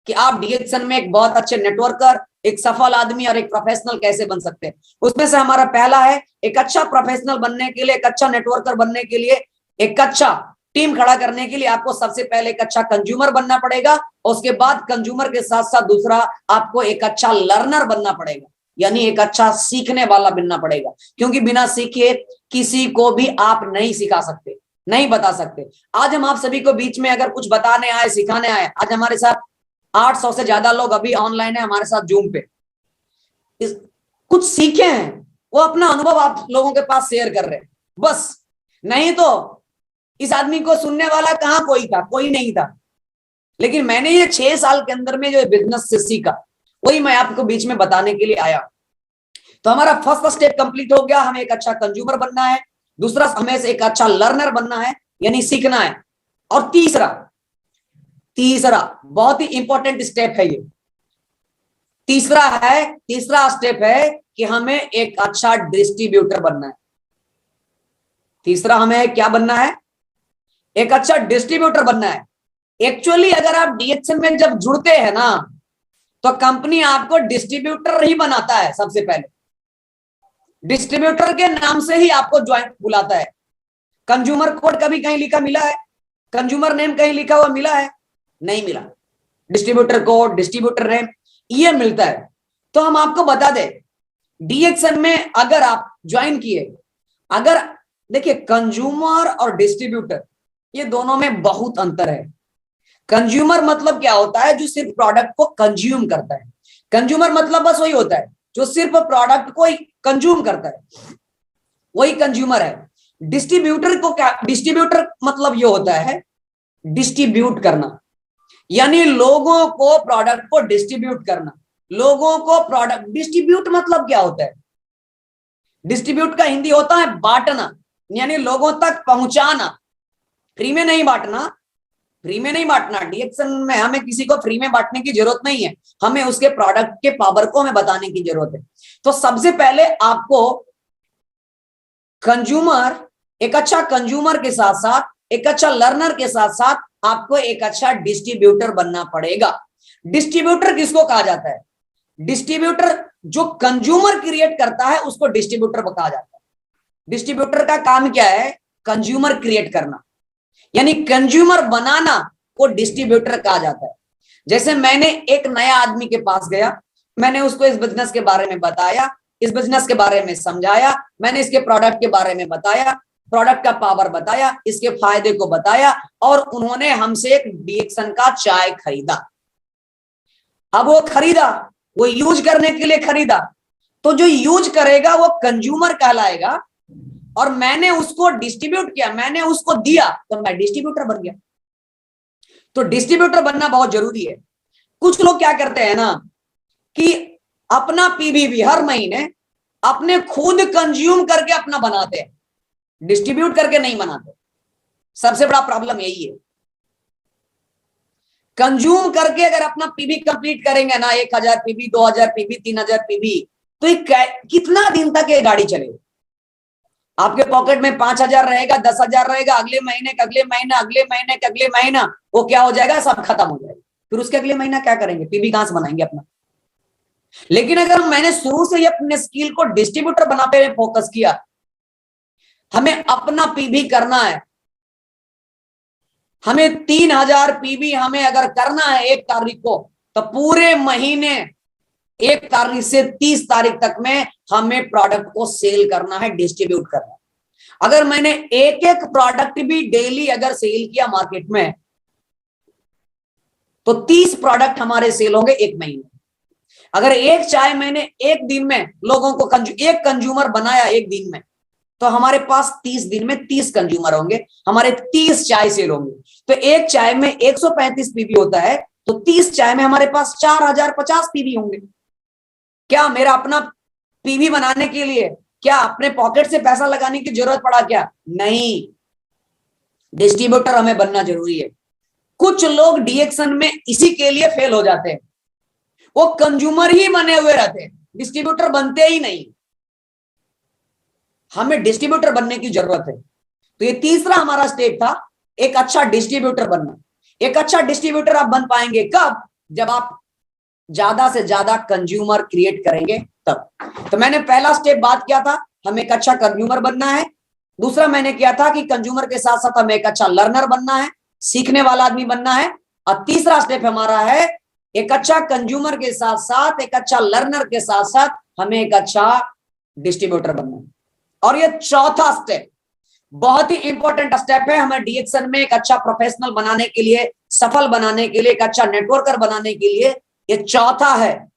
कि आप डीएक्शन में एक बहुत अच्छे नेटवर्कर, एक सफल आदमी और एक प्रोफेशनल कैसे बन सकते हैं। उसमें से हमारा पहला है, एक अच्छा प्रोफेशनल बनने के लिए, एक अच्छा नेटवर्कर बनने के लिए, एक अच्छा टीम खड़ा करने के लिए आपको सबसे पहले एक अच्छा कंज्यूमर बनना पड़ेगा, और उसके बाद कंज्यूमर के साथ साथ दूसरा आपको एक अच्छा लर्नर बनना पड़ेगा, यानी एक अच्छा सीखने वाला बनना पड़ेगा। क्योंकि बिना सीखे किसी को भी आप नहीं सिखा सकते, नहीं बता सकते। आज हम आप सभी को बीच में अगर कुछ बताने आए, सिखाने आए, आज हमारे साथ 800 से ज्यादा लोग अभी ऑनलाइन है हमारे साथ जूम पे, कुछ सीखे हैं, वो अपना अनुभव आप लोगों के पास शेयर कर रहे हैं बस। नहीं तो इस आदमी को सुनने वाला कहां कोई था, कोई नहीं था। लेकिन मैंने ये 6 साल के अंदर में जो बिजनेस से सीखा, वही मैं आपको बीच में बताने के लिए आया। तो हमारा फर्स्ट स्टेप कंप्लीट हो गया, हमें एक अच्छा कंज्यूमर बनना है। दूसरा, हमें एक अच्छा लर्नर बनना है, यानी सीखना है। और तीसरा बहुत ही इंपॉर्टेंट स्टेप है ये, तीसरा स्टेप है कि हमें एक अच्छा डिस्ट्रीब्यूटर बनना है। तीसरा हमें क्या बनना है? एक अच्छा डिस्ट्रीब्यूटर बनना है। एक्चुअली अगर आप डीएक्शन में जब जुड़ते हैं ना, तो कंपनी आपको डिस्ट्रीब्यूटर ही बनाता है। सबसे पहले डिस्ट्रीब्यूटर के नाम से ही आपको ज्वाइन बुलाता है। कंज्यूमर कोड कभी कहीं लिखा मिला है? कंज्यूमर नेम कहीं लिखा हुआ मिला है? नहीं मिला। डिस्ट्रीब्यूटर कोड, डिस्ट्रीब्यूटर नेम, ये मिलता है। तो हम आपको बता दें, डीएक्शन में अगर आप ज्वाइन किए, अगर देखिए कंज्यूमर और डिस्ट्रीब्यूटर ये दोनों में बहुत अंतर है। कंज्यूमर मतलब क्या होता है? जो सिर्फ प्रोडक्ट को कंज्यूम करता है। कंज्यूमर मतलब बस वही होता है जो सिर्फ प्रोडक्ट को कंज्यूम करता है, वही कंज्यूमर है। डिस्ट्रीब्यूटर को क्या? डिस्ट्रीब्यूटर मतलब ये होता है डिस्ट्रीब्यूट करना, यानी लोगों को प्रोडक्ट को डिस्ट्रीब्यूट करना। लोगों को प्रोडक्ट डिस्ट्रीब्यूट मतलब क्या होता है? डिस्ट्रीब्यूट का हिंदी होता है बांटना। यानी लोगों तक पहुंचाना, फ्री में नहीं बांटना, फ्री में नहीं बांटना। डीएक्शन में हमें किसी को फ्री में बांटने की जरूरत नहीं है, हमें उसके प्रोडक्ट के पावर को हमें बताने की जरूरत है। तो सबसे पहले आपको कंज्यूमर, एक अच्छा कंज्यूमर के साथ साथ एक अच्छा लर्नर के साथ साथ आपको एक अच्छा डिस्ट्रीब्यूटर बनना पड़ेगा। डिस्ट्रीब्यूटर किसको कहा जाता है? डिस्ट्रीब्यूटर जो कंज्यूमर क्रिएट करता है उसको डिस्ट्रीब्यूटर कहा जाता है। डिस्ट्रीब्यूटर का काम क्या है? कंज्यूमर क्रिएट करना, यानी कंज्यूमर बनाना को डिस्ट्रीब्यूटर कहा जाता है। जैसे मैंने एक नया आदमी के पास गया, मैंने उसको इस बिजनेस के बारे में बताया, इस बिजनेस के बारे में समझाया, मैंने इसके प्रोडक्ट के बारे में बताया, प्रोडक्ट का पावर बताया, इसके फायदे को बताया, और उन्होंने हमसे एक डीएक्शन का चाय खरीदा। अब वो खरीदा, वो यूज करने के लिए खरीदा, तो जो यूज करेगा वो कंज्यूमर कहलाएगा, और मैंने उसको डिस्ट्रीब्यूट किया, मैंने उसको दिया, तो मैं डिस्ट्रीब्यूटर बन गया। तो डिस्ट्रीब्यूटर बनना बहुत जरूरी है। कुछ लोग क्या करते हैं ना कि अपना पीबीवी हर महीने अपने खुद कंज्यूम करके अपना बनाते हैं, डिस्ट्रीब्यूट करके नहीं बनाते। सबसे बड़ा प्रॉब्लम यही है। कंज्यूम करके अगर अपना पीबी कंप्लीट करेंगे ना, 1000 पीबी, 2000 पीबी, 3000 पीबी, तो कितना दिन तक ये गाड़ी चलेगी? आपके पॉकेट में 5000 रहेगा, 10,000 रहेगा, अगले महीने का अगले महीना, अगले महीने का अगले महीना, वो क्या हो जाएगा? सब खत्म हो जाएगा। फिर उसके अगले महीना क्या करेंगे? पीबी कहां से बनाएंगे अपना? लेकिन अगर मैंने शुरू से ही अपने स्किल को डिस्ट्रीब्यूटर बनाते हुए फोकस किया, हमें अपना पीबी करना है, हमें 3000 पीबी हमें अगर करना है 1 तारीख को, तो पूरे महीने 1 तारीख से 30 तारीख तक में हमें प्रोडक्ट को सेल करना है, डिस्ट्रीब्यूट करना है। अगर मैंने एक एक प्रोडक्ट भी डेली अगर सेल किया मार्केट में, तो 30 प्रोडक्ट हमारे सेल होंगे 1 महीने। अगर एक चाय मैंने एक दिन में लोगों को एक कंज्यूमर बनाया 1 दिन में, तो हमारे पास 30 दिन में 30 कंज्यूमर होंगे, हमारे 30 चाय सेल होंगे। तो एक चाय में 135 पीबी होता है, तो 30 चाय में हमारे पास 4050 पीबी होंगे। क्या मेरा अपना पीबी बनाने के लिए क्या अपने पॉकेट से पैसा लगाने की जरूरत पड़ा क्या? नहीं, डिस्ट्रीब्यूटर हमें बनना जरूरी है। कुछ लोग डीएक्शन में इसी के लिए फेल हो जाते हैं, वो कंज्यूमर ही बने हुए रहते हैं, डिस्ट्रीब्यूटर बनते ही नहीं। हमें डिस्ट्रीब्यूटर बनने की जरूरत है। तो ये तीसरा हमारा स्टेप था, एक अच्छा डिस्ट्रीब्यूटर बनना। एक अच्छा डिस्ट्रीब्यूटर आप बन पाएंगे कब? जब आप ज्यादा से ज्यादा कंज्यूमर क्रिएट करेंगे तब। तो मैंने पहला स्टेप बात किया था, हमें एक अच्छा कंज्यूमर बनना है। दूसरा मैंने किया था कि कंज्यूमर के साथ साथ हमें एक अच्छा लर्नर बनना है, सीखने वाला आदमी बनना है। और तीसरा स्टेप हमारा है, एक अच्छा कंज्यूमर के साथ साथ एक अच्छा लर्नर के साथ साथ हमें एक अच्छा डिस्ट्रीब्यूटर बनना है। और ये चौथा स्टेप बहुत ही इंपॉर्टेंट स्टेप है, हमें डीएक्शन में एक अच्छा प्रोफेशनल बनाने के लिए, सफल बनाने के लिए, एक अच्छा नेटवर्कर बनाने के लिए, ये चौथा है।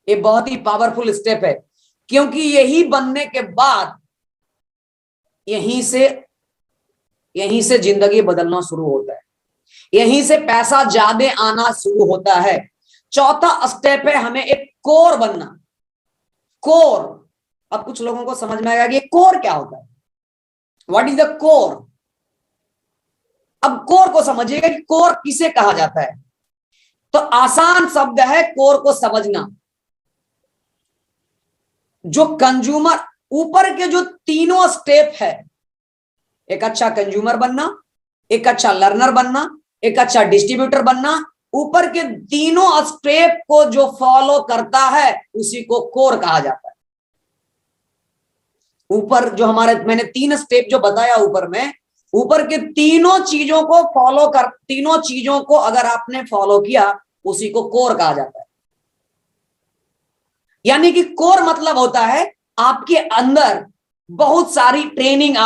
ये बहुत ही पावरफुल स्टेप है, क्योंकि यही बनने के बाद यहीं से जिंदगी बदलना शुरू होता है, यहीं से पैसा ज्यादा आना शुरू होता है। चौथा स्टेप है हमें एक कोर बनना। कोर, अब कुछ लोगों को समझ में आएगा कि कोर क्या होता है, व्हाट इज द कोर। अब कोर को समझिएगा कि कोर किसे कहा जाता है। तो आसान शब्द है कोर को समझना। जो कंज्यूमर, ऊपर के जो तीनों स्टेप है, एक अच्छा कंज्यूमर बनना, एक अच्छा लर्नर बनना, एक अच्छा डिस्ट्रीब्यूटर बनना, ऊपर के तीनों स्टेप को जो फॉलो करता है उसी को कोर कहा जाता है। ऊपर जो हमारे मैंने 3 स्टेप जो बताया ऊपर में, ऊपर के तीनों चीजों को फॉलो कर, तीनों चीजों को अगर आपने फॉलो किया उसी को कोर कहा जाता है। यानी कि कोर मतलब होता है आपके अंदर बहुत सारी ट्रेनिंग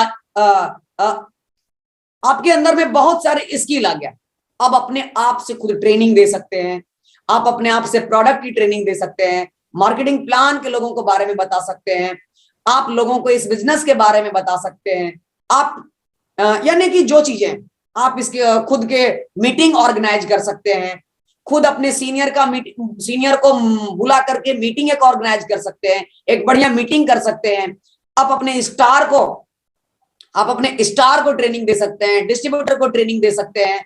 आपके अंदर में बहुत सारे स्किल आ गया। आप अपने आप से खुद ट्रेनिंग दे सकते हैं, आप अपने आप से प्रोडक्ट की ट्रेनिंग दे सकते हैं, मार्केटिंग प्लान के लोगों को बारे में बता सकते हैं, आप लोगों को इस बिजनेस के बारे में बता सकते हैं। आप यानी कि जो चीजें आप इसके खुद के मीटिंग ऑर्गेनाइज कर सकते हैं, खुद अपने सीनियर को बुला करके मीटिंग एक ऑर्गेनाइज कर सकते हैं, एक बढ़िया मीटिंग कर सकते हैं। आप अपने स्टार को आप अपने स्टार को ट्रेनिंग दे सकते हैं, डिस्ट्रीब्यूटर को ट्रेनिंग दे सकते हैं।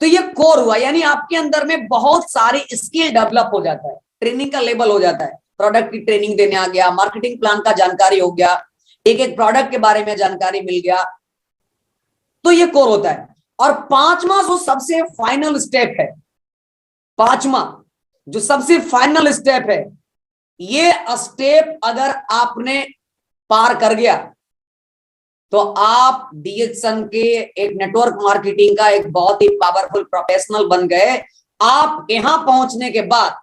तो ये कोर हुआ, यानी आपके अंदर में बहुत सारी स्किल डेवलप हो जाता है, ट्रेनिंग का लेवल हो जाता है। प्रोडक्ट की ट्रेनिंग देने आ गया, मार्केटिंग प्लान का जानकारी हो गया, एक एक प्रोडक्ट के बारे में जानकारी मिल गया, तो ये कोर होता है। और पांचवा जो सबसे फाइनल स्टेप है, पांचवा जो सबसे फाइनल स्टेप है, ये स्टेप अगर आपने पार कर गया तो आप डीएक्सन के एक नेटवर्क मार्केटिंग का एक बहुत ही पावरफुल प्रोफेशनल बन गए। आप यहां पहुंचने के बाद,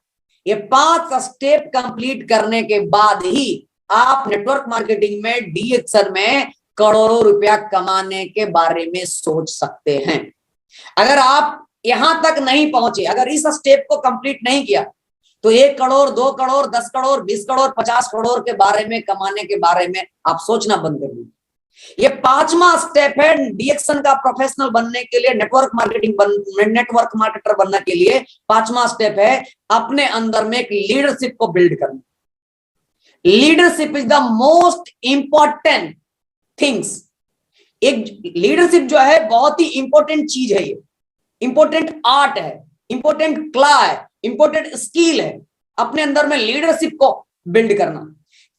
ये 5 स्टेप कंप्लीट करने के बाद ही आप नेटवर्क मार्केटिंग में, डीएक्सन में करोड़ों रुपया कमाने के बारे में सोच सकते हैं। अगर आप यहां तक नहीं पहुंचे, अगर इस स्टेप को कंप्लीट नहीं किया, तो 1 करोड़, 2 करोड़, 10 करोड़, 20 करोड़, 50 करोड़ के बारे में कमाने के बारे में आप सोचना बंद कर दीजिए। ये 5वां स्टेप है डीएक्सन का प्रोफेशनल बनने के लिए, नेटवर्क मार्केटर बनने के लिए 5वां स्टेप है अपने अंदर में एक लीडरशिप को बिल्ड करना। Leadership is the most important things. एक लीडरशिप जो है बहुत ही इंपॉर्टेंट चीज है, ये इंपॉर्टेंट आर्ट है, इंपॉर्टेंट कला है, इंपॉर्टेंट स्किल है, अपने अंदर में लीडरशिप को बिल्ड करना।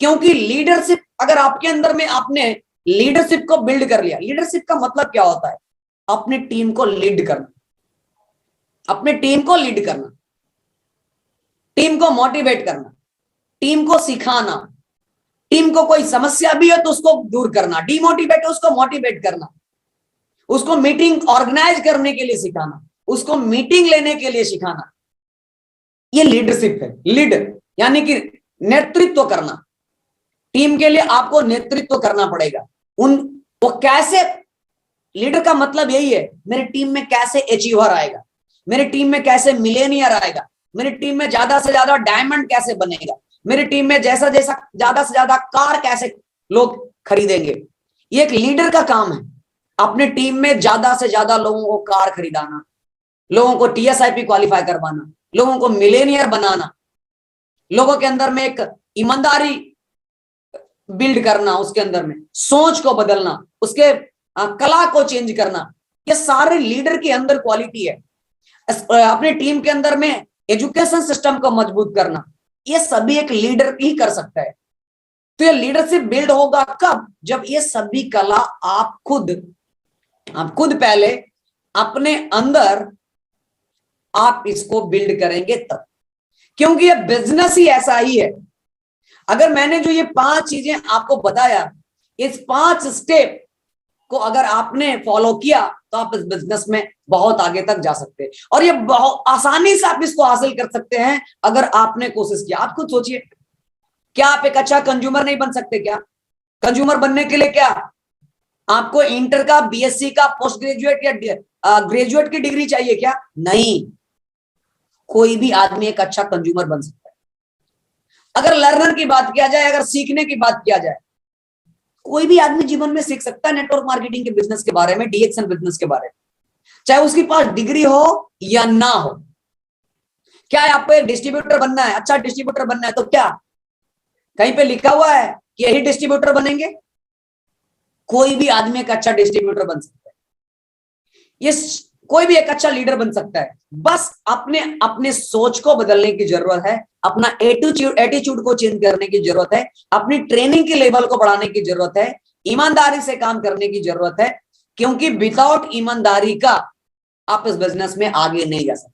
क्योंकि लीडरशिप अगर आपके अंदर में आपने लीडरशिप को बिल्ड कर लिया, लीडरशिप का मतलब क्या होता है? अपने टीम को लीड करना, अपने टीम को लीड करना, टीम को मोटिवेट करना, टीम को सिखाना, टीम को कोई समस्या भी है तो उसको दूर करना, डिमोटिवेट है उसको मोटिवेट करना, उसको मीटिंग ऑर्गेनाइज करने के लिए सिखाना, उसको मीटिंग लेने के लिए सिखाना। ये लीडरशिप है। लीडर यानी कि नेतृत्व करना, टीम के लिए आपको नेतृत्व करना पड़ेगा। वो कैसे, लीडर का मतलब यही है, मेरे टीम में कैसे अचीवर आएगा, मेरे टीम में कैसे मिलेनियर आएगा, मेरी टीम में ज्यादा से ज्यादा डायमंड कैसे बनेगा, मेरी टीम में जैसा जैसा ज्यादा से ज्यादा कार कैसे लोग खरीदेंगे। ये एक लीडर का काम है, अपने टीम में ज्यादा से ज्यादा लोगों को कार खरीदाना, लोगों को टीएसआईपी क्वालिफाई करवाना, लोगों को मिलेनियर बनाना, लोगों के अंदर में एक ईमानदारी बिल्ड करना, उसके अंदर में सोच को बदलना, उसके कला को चेंज करना। ये सारे लीडर के अंदर क्वालिटी है। अपने टीम के अंदर में एजुकेशन सिस्टम को मजबूत करना, ये सभी एक लीडर ही कर सकता है। तो ये लीडरशिप बिल्ड होगा कब? जब ये सभी कला आप खुद पहले अपने अंदर आप इसको बिल्ड करेंगे तब। क्योंकि ये बिजनेस ही ऐसा ही है। अगर मैंने जो ये 5 चीजें आपको बताया, इस 5 स्टेप को अगर आपने फॉलो किया तो आप इस बिजनेस में बहुत आगे तक जा सकते हैं। और ये बहुत आसानी से आप इसको हासिल कर सकते हैं अगर आपने कोशिश किया। आप खुद सोचिए, क्या आप एक अच्छा कंज्यूमर नहीं बन सकते? क्या कंज्यूमर बनने के लिए क्या आपको इंटर का, बीएससी का, पोस्ट ग्रेजुएट या ग्रेजुएट की डिग्री चाहिए क्या? नहीं, कोई भी आदमी एक अच्छा कंज्यूमर बन सकता है। अगर लर्नर की बात किया जाए, अगर सीखने की बात किया जाए, कोई भी आदमी जीवन में सीख सकता है नेटवर्क मार्केटिंग के बिजनेस के बारे में, डीएक्सन बिजनेस के बारे में, चाहे उसके पास डिग्री हो या ना हो। क्या है, आपको एक डिस्ट्रीब्यूटर बनना है, अच्छा डिस्ट्रीब्यूटर बनना है, तो क्या कहीं पे लिखा हुआ है कि यही डिस्ट्रीब्यूटर बनेंगे? कोई भी आदमी एक अच्छा डिस्ट्रीब्यूटर बन सकता है। ये कोई भी एक अच्छा लीडर बन सकता है। बस अपने सोच को बदलने की जरूरत है, अपना एटीट्यूड को चेंज करने की जरूरत है, अपनी ट्रेनिंग के लेवल को बढ़ाने की जरूरत है, ईमानदारी से काम करने की जरूरत है। क्योंकि विदाउट ईमानदारी का आप इस बिजनेस में आगे नहीं जा सकते।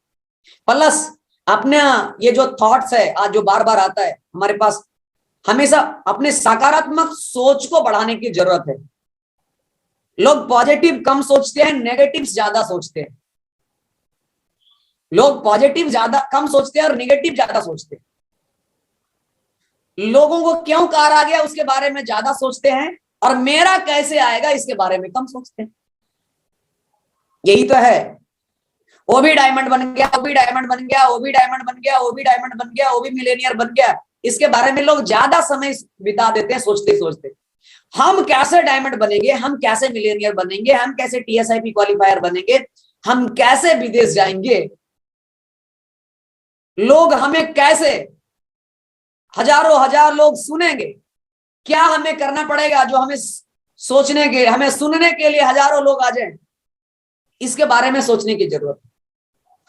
प्लस अपने ये जो थॉट्स है आज जो बार बार आता है हमारे पास, हमेशा अपने सकारात्मक सोच को बढ़ाने की जरूरत है। लोग पॉजिटिव कम सोचते हैं, नेगेटिव ज्यादा सोचते हैं। लोग पॉजिटिव ज्यादा कम सोचते हैं और नेगेटिव ज्यादा सोचते हैं। लोगों को क्यों कार आ गया उसके बारे में ज्यादा सोचते हैं, और मेरा कैसे आएगा इसके बारे में कम सोचते हैं। यही तो है, वो भी डायमंड बन गया, वो भी डायमंड बन गया, वो भी डायमंड बन गया, वो भी डायमंड बन गया, वो भी मिलेनियर बन गया। इसके बारे में लोग ज्यादा समय बिता देते हैं सोचते सोचते। हम कैसे डायमंड बनेंगे, हम कैसे मिलेनियर बनेंगे, हम कैसे टीएसआईपी क्वालिफायर बनेंगे, हम कैसे विदेश जाएंगे, लोग हमें कैसे हजारों हजार लोग सुनेंगे, क्या हमें करना पड़ेगा जो हमें सोचने के, हमें सुनने के लिए हजारों लोग आ जाएं, इसके बारे में सोचने की जरूरत है।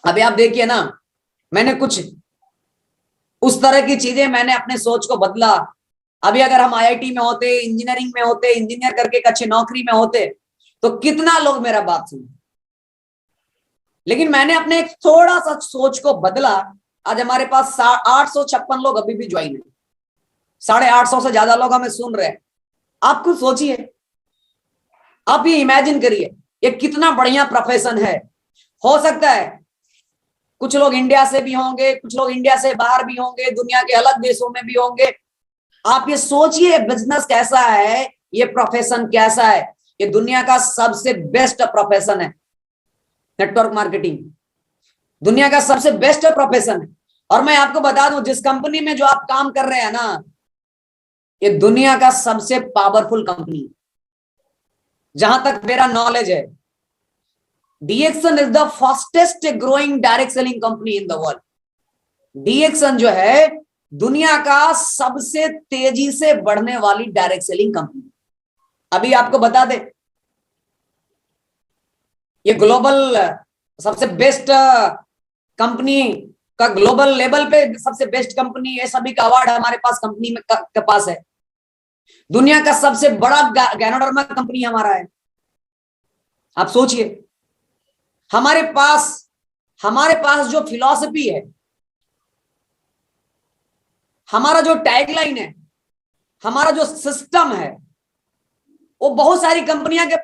अभी आप देखिए ना, मैंने कुछ उस तरह की चीजें, मैंने अपने सोच को बदला। अभी अगर हम आईआईटी में होते, इंजीनियरिंग में होते, इंजीनियर करके एक अच्छी नौकरी में होते, तो कितना लोग मेरा बात सुनते। लेकिन मैंने अपने एक थोड़ा सा सोच को बदला। आज हमारे पास 856 लोग अभी भी ज्वाइन है, 850 से ज्यादा लोग हमें सुन रहे हैं। आप कुछ सोचिए, आप ये इमेजिन करिए, ये कितना बढ़िया प्रोफेशन है। हो सकता है कुछ लोग इंडिया से भी होंगे, कुछ लोग इंडिया से बाहर भी होंगे, दुनिया के अलग देशों में भी होंगे। आप ये सोचिए, बिजनेस कैसा है, ये प्रोफेशन कैसा है। ये दुनिया का सबसे बेस्ट प्रोफेशन है, नेटवर्क मार्केटिंग दुनिया का सबसे बेस्ट प्रोफेशन है। और मैं आपको बता दूं, जिस कंपनी में जो आप काम कर रहे हैं ना, ये दुनिया का सबसे पावरफुल कंपनी है, जहां तक मेरा नॉलेज है। DXN is the fastest growing direct selling company in the world. DXN जो है दुनिया का सबसे तेजी से बढ़ने वाली डायरेक्ट सेलिंग कंपनी। अभी आपको बता दे, ये ग्लोबल सबसे बेस्ट कंपनी का, ग्लोबल लेवल पे सबसे बेस्ट कंपनी है, सभी का अवार्ड हमारे पास कंपनी में के पास है। दुनिया का सबसे बड़ा गैनोडर्मा कंपनी हमारा है। आप सोचिए, हमारे पास जो फिलॉसफी है, हमारा जो टैगलाइन है, हमारा जो सिस्टम है, वो बहुत सारी कंपनियां के,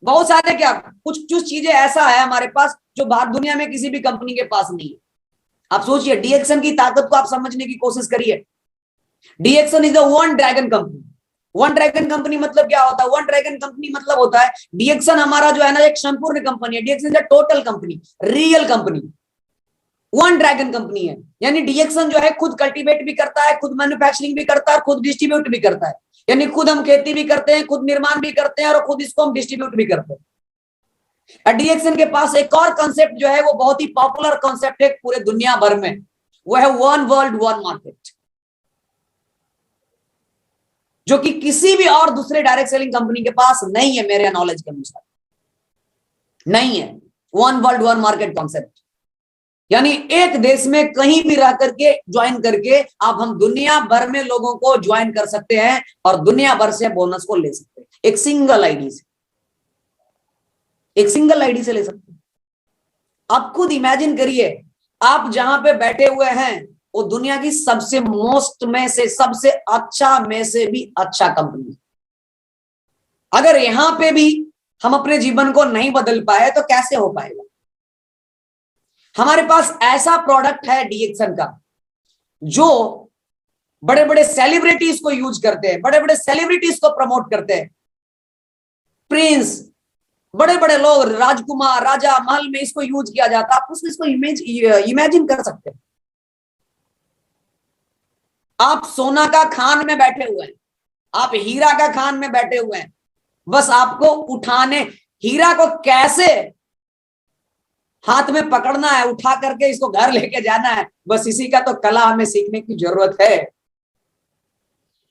बहुत सारे क्या, कुछ कुछ चीजें ऐसा है हमारे पास जो बाहर दुनिया में किसी भी कंपनी के पास नहीं है। आप सोचिए, DXN की ताकत को आप समझने की कोशिश करिए। DXN is the one dragon company. One dragon company मतलब क्या होता है? वन ड्रैगन कंपनी मतलब होता है, DXN हमारा जो है ना, एक संपूर्ण कंपनी है। DXN is a total company, real company, one dragon company है। यानी DXN जो है खुद कल्टीवेट भी करता है, खुद मैन्युफैक्चरिंग भी करता है, खुद डिस्ट्रीब्यूट भी करता है। यानी खुद हम खेती भी करते हैं, खुद निर्माण भी करते हैं, और खुद इसको हम डिस्ट्रीब्यूट भी करते हैं। DXN के पास एक और कॉन्सेप्ट जो है, वो बहुत ही पॉपुलर कॉन्सेप्ट है पूरे दुनिया भर में, वो है वन वर्ल्ड वन मार्केट, जो कि किसी भी और दूसरे डायरेक्ट सेलिंग कंपनी के पास नहीं है, मेरे नॉलेज के अनुसार नहीं है। One world one market concept, यानी एक देश में कहीं भी रह करके ज्वाइन करके आप, हम दुनिया भर में लोगों को ज्वाइन कर सकते हैं और दुनिया भर से बोनस को ले सकते हैं, एक सिंगल आईडी से, एक सिंगल आईडी से ले सकते हैं। आप खुद इमेजिन करिए, आप जहां पे बैठे हुए हैं वो दुनिया की सबसे मोस्ट में से, सबसे अच्छा में से भी अच्छा कंपनी। अगर यहां पे भी हम अपने जीवन को नहीं बदल पाए तो कैसे हो पाएगा? हमारे पास ऐसा प्रोडक्ट है DXN का, जो बड़े बड़े सेलिब्रिटीज को यूज करते हैं, बड़े बड़े सेलिब्रिटीज को प्रमोट करते हैं। प्रिंस, बड़े बड़े लोग, राजकुमार, राजा, महल में इसको यूज किया जाता है। आप उसको इसको इमेजिन कर सकते हैं। आप सोना का खान में बैठे हुए हैं, आप हीरा का खान में बैठे हुए हैं, बस आपको उठाने, हीरा को कैसे हाथ में पकड़ना है, उठा करके इसको घर लेके जाना है, बस इसी का तो कला हमें सीखने की जरूरत है।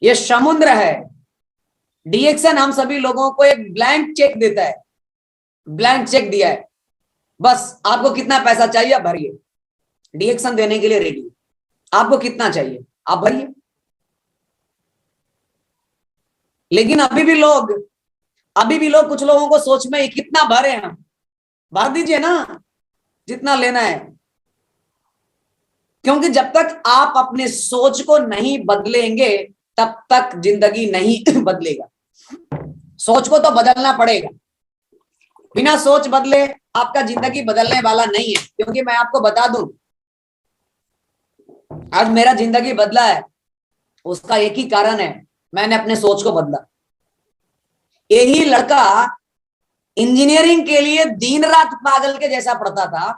ये समुद्र है। DXN हम सभी लोगों को एक ब्लैंक चेक देता है, ब्लैंक चेक दिया है, बस आपको कितना पैसा चाहिए आप भरिए। DXN देने के लिए रेडी, आपको कितना चाहिए आप भरिए। लेकिन अभी भी लोग कुछ लोगों को सोच में, कितना भरे हम, भर दीजिए ना जितना लेना है। क्योंकि जब तक आप अपने सोच को नहीं बदलेंगे तब तक जिंदगी नहीं बदलेगा। सोच को तो बदलना पड़ेगा, बिना सोच बदले आपका जिंदगी बदलने वाला नहीं है। क्योंकि मैं आपको बता दूं, आज मेरा जिंदगी बदला है, उसका एक ही कारण है, मैंने अपने सोच को बदला। यही लड़का इंजीनियरिंग के लिए दिन रात पागल के जैसा पढ़ता था,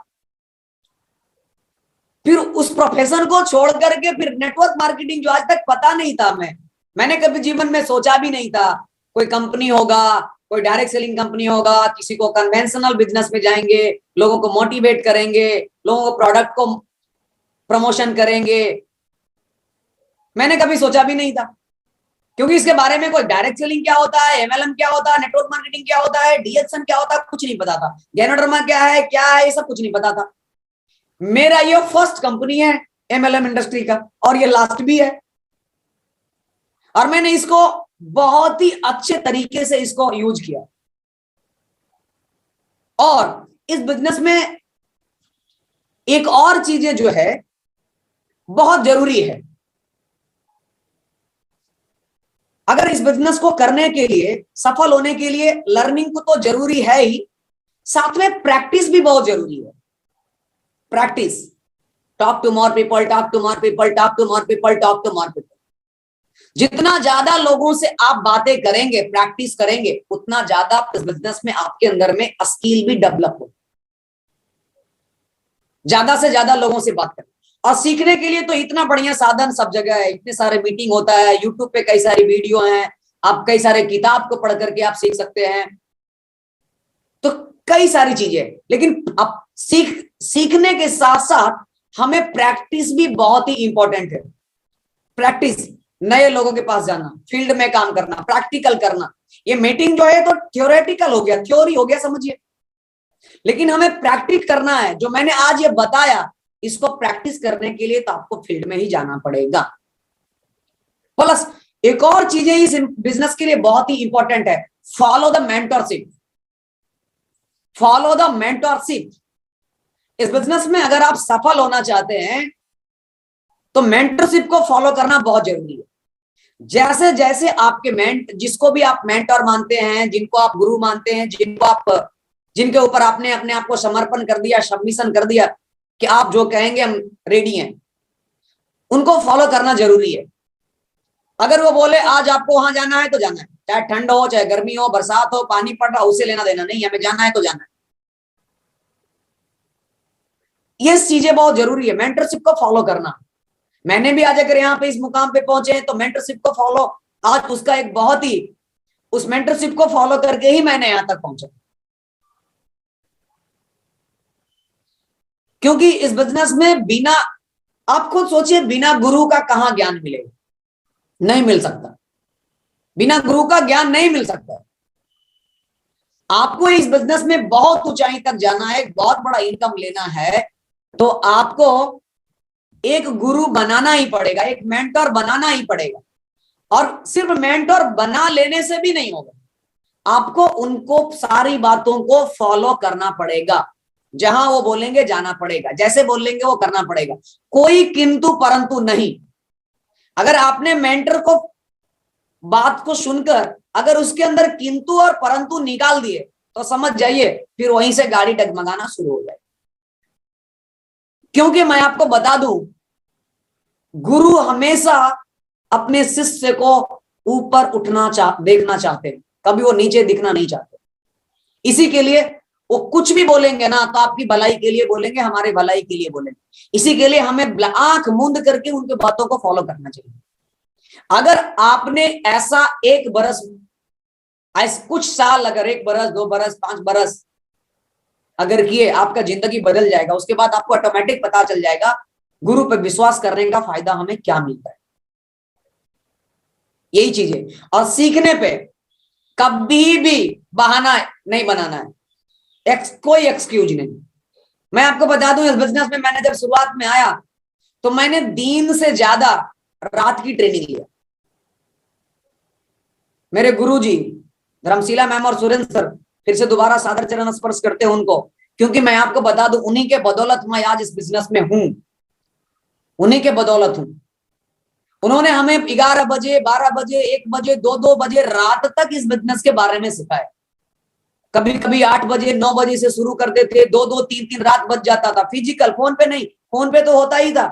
फिर उस प्रोफेशन को छोड़ करके फिर नेटवर्क मार्केटिंग, जो आज तक पता नहीं था, मैंने कभी जीवन में सोचा भी नहीं था कोई कंपनी होगा, कोई डायरेक्ट सेलिंग कंपनी होगा, किसी को कन्वेंशनल बिजनेस में जाएंगे, लोगों को मोटिवेट करेंगे, लोगों को प्रोडक्ट को प्रमोशन करेंगे। मैंने कभी सोचा भी नहीं था, क्योंकि इसके बारे में कोई डायरेक्ट सेलिंग क्या होता है, एमएलएम क्या होता है, नेटवर्क मार्केटिंग क्या होता है, डीएक्सएन क्या होता है, कुछ नहीं पता था। गैनोडर्मा क्या है ये सब कुछ नहीं पता था। मेरा ये फर्स्ट कंपनी है एमएलएम इंडस्ट्री का, और ये लास्ट भी है, और मैंने इसको बहुत ही अच्छे तरीके से इसको यूज किया। और इस बिजनेस में एक और चीजें जो है बहुत जरूरी है। अगर इस बिजनेस को करने के लिए, सफल होने के लिए लर्निंग को तो जरूरी है ही, साथ में प्रैक्टिस भी बहुत जरूरी है। Practice, talk to more people, talk to more people, talk to more people, talk to more people. जितना ज्यादा लोगों से आप बातें करेंगे, प्रैक्टिस करेंगे, उतना ज्यादा इस बिजनेस में आपके अंदर में स्किल भी डेवलप हो। ज्यादा से ज्यादा लोगों से बात करें। और सीखने के लिए तो इतना बढ़िया साधन सब जगह है, इतने सारे मीटिंग होता है, यूट्यूब पे कई सारी वीडियो हैं, आप कई सारे किताब को पढ़ करके आप सीख सकते हैं, तो कई सारी चीजें। लेकिन अब सीखने के साथ साथ हमें प्रैक्टिस भी बहुत ही इंपॉर्टेंट है। प्रैक्टिस, नए लोगों के पास जाना, फील्ड में काम करना, प्रैक्टिकल करना। ये मीटिंग जो है तो थ्योरेटिकल हो गया, थ्योरी हो गया समझिए, लेकिन हमें प्रैक्टिस करना है। जो मैंने आज ये बताया, इसको प्रैक्टिस करने के लिए तो आपको फील्ड में ही जाना पड़ेगा। प्लस एक और चीजें इस बिजनेस के लिए बहुत ही इंपॉर्टेंट है, follow the mentorship. Follow the mentorship. इस बिजनेस में अगर आप सफल होना चाहते हैं तो मेंटरशिप को फॉलो करना बहुत जरूरी है। जैसे जैसे आपके जिसको भी आप मेंटर मानते हैं, जिनको आप गुरु मानते हैं, जिनके ऊपर आपने अपने आप को समर्पण कर दिया, सबमिशन कर दिया कि आप जो कहेंगे हम रेडी हैं, उनको फॉलो करना जरूरी है। अगर वो बोले आज आपको वहां जाना है तो जाना है, चाहे ठंड हो, चाहे गर्मी हो, बरसात हो, पानी पड़ रहा, उसे लेना देना नहीं, हमें जाना है तो जाना है। ये चीजें बहुत जरूरी है, मेंटरशिप को फॉलो करना। मैंने भी आज अगर यहाँ पे इस मुकाम पे पहुंचे हैं तो मेंटरशिप को फॉलो, आज उसका एक बहुत ही, उस मेंटरशिप को फॉलो करके ही मैंने यहां तक पहुंचा। क्योंकि इस बिजनेस में बिना, आप खुद सोचिए, बिना गुरु का कहां ज्ञान मिलेगा? नहीं मिल सकता, बिना गुरु का ज्ञान नहीं मिल सकता। आपको इस बिजनेस में बहुत ऊंचाई तक जाना है, बहुत बड़ा इनकम लेना है, तो आपको एक गुरु बनाना ही पड़ेगा, एक मेंटर बनाना ही पड़ेगा। और सिर्फ मेंटर बना लेने से भी नहीं होगा, आपको उनको सारी बातों को फॉलो करना पड़ेगा। जहां वो बोलेंगे जाना पड़ेगा, जैसे बोलेंगे वो करना पड़ेगा, कोई किंतु परंतु नहीं। अगर आपने मेंटर को बात को सुनकर अगर उसके अंदर किंतु और परंतु निकाल दिए तो समझ जाइए फिर वहीं से गाड़ी डगमगाना शुरू हो जाए। क्योंकि मैं आपको बता दूं, गुरु हमेशा अपने शिष्य को ऊपर देखना चाहते हैं, कभी वो नीचे दिखना नहीं चाहते। इसी के लिए वो कुछ भी बोलेंगे ना तो आपकी भलाई के लिए बोलेंगे, हमारे भलाई के लिए बोलेंगे। इसी के लिए हमें आंख मूंद करके उनके बातों को फॉलो करना चाहिए। अगर आपने ऐसा एक बरस, कुछ साल, अगर 1 बरस, 2 बरस, 5 बरस अगर किए, आपका जिंदगी बदल जाएगा। उसके बाद आपको ऑटोमेटिक पता चल जाएगा गुरु पर विश्वास करने का फायदा हमें क्या मिलता है। यही चीज है। और सीखने पे कभी भी बहाना नहीं बनाना है, कोई एक्सक्यूज नहीं। मैं आपको बता दूं, इस बिजनेस में मैंने जब शुरुआत में आया तो मैंने दिन से ज्यादा रात की ट्रेनिंग लिया। मेरे गुरुजी धर्मशिला मैम और सुरेंद्र सर, फिर से दोबारा सादर चरण स्पर्श करते हैं उनको, क्योंकि मैं आपको बता दूं, उन्हीं के बदौलत मैं आज इस बिजनेस में हूं, उन्हीं के बदौलत हूं। उन्होंने हमें 11 बजे, 12 बजे, 1 बजे, 2 बजे रात तक इस बिजनेस के बारे में सिखाया। कभी कभी 8 बजे, 9 बजे से शुरू करते थे, 2 3 रात बज जाता था। फिजिकल, फोन पे नहीं, फोन पे तो होता ही था,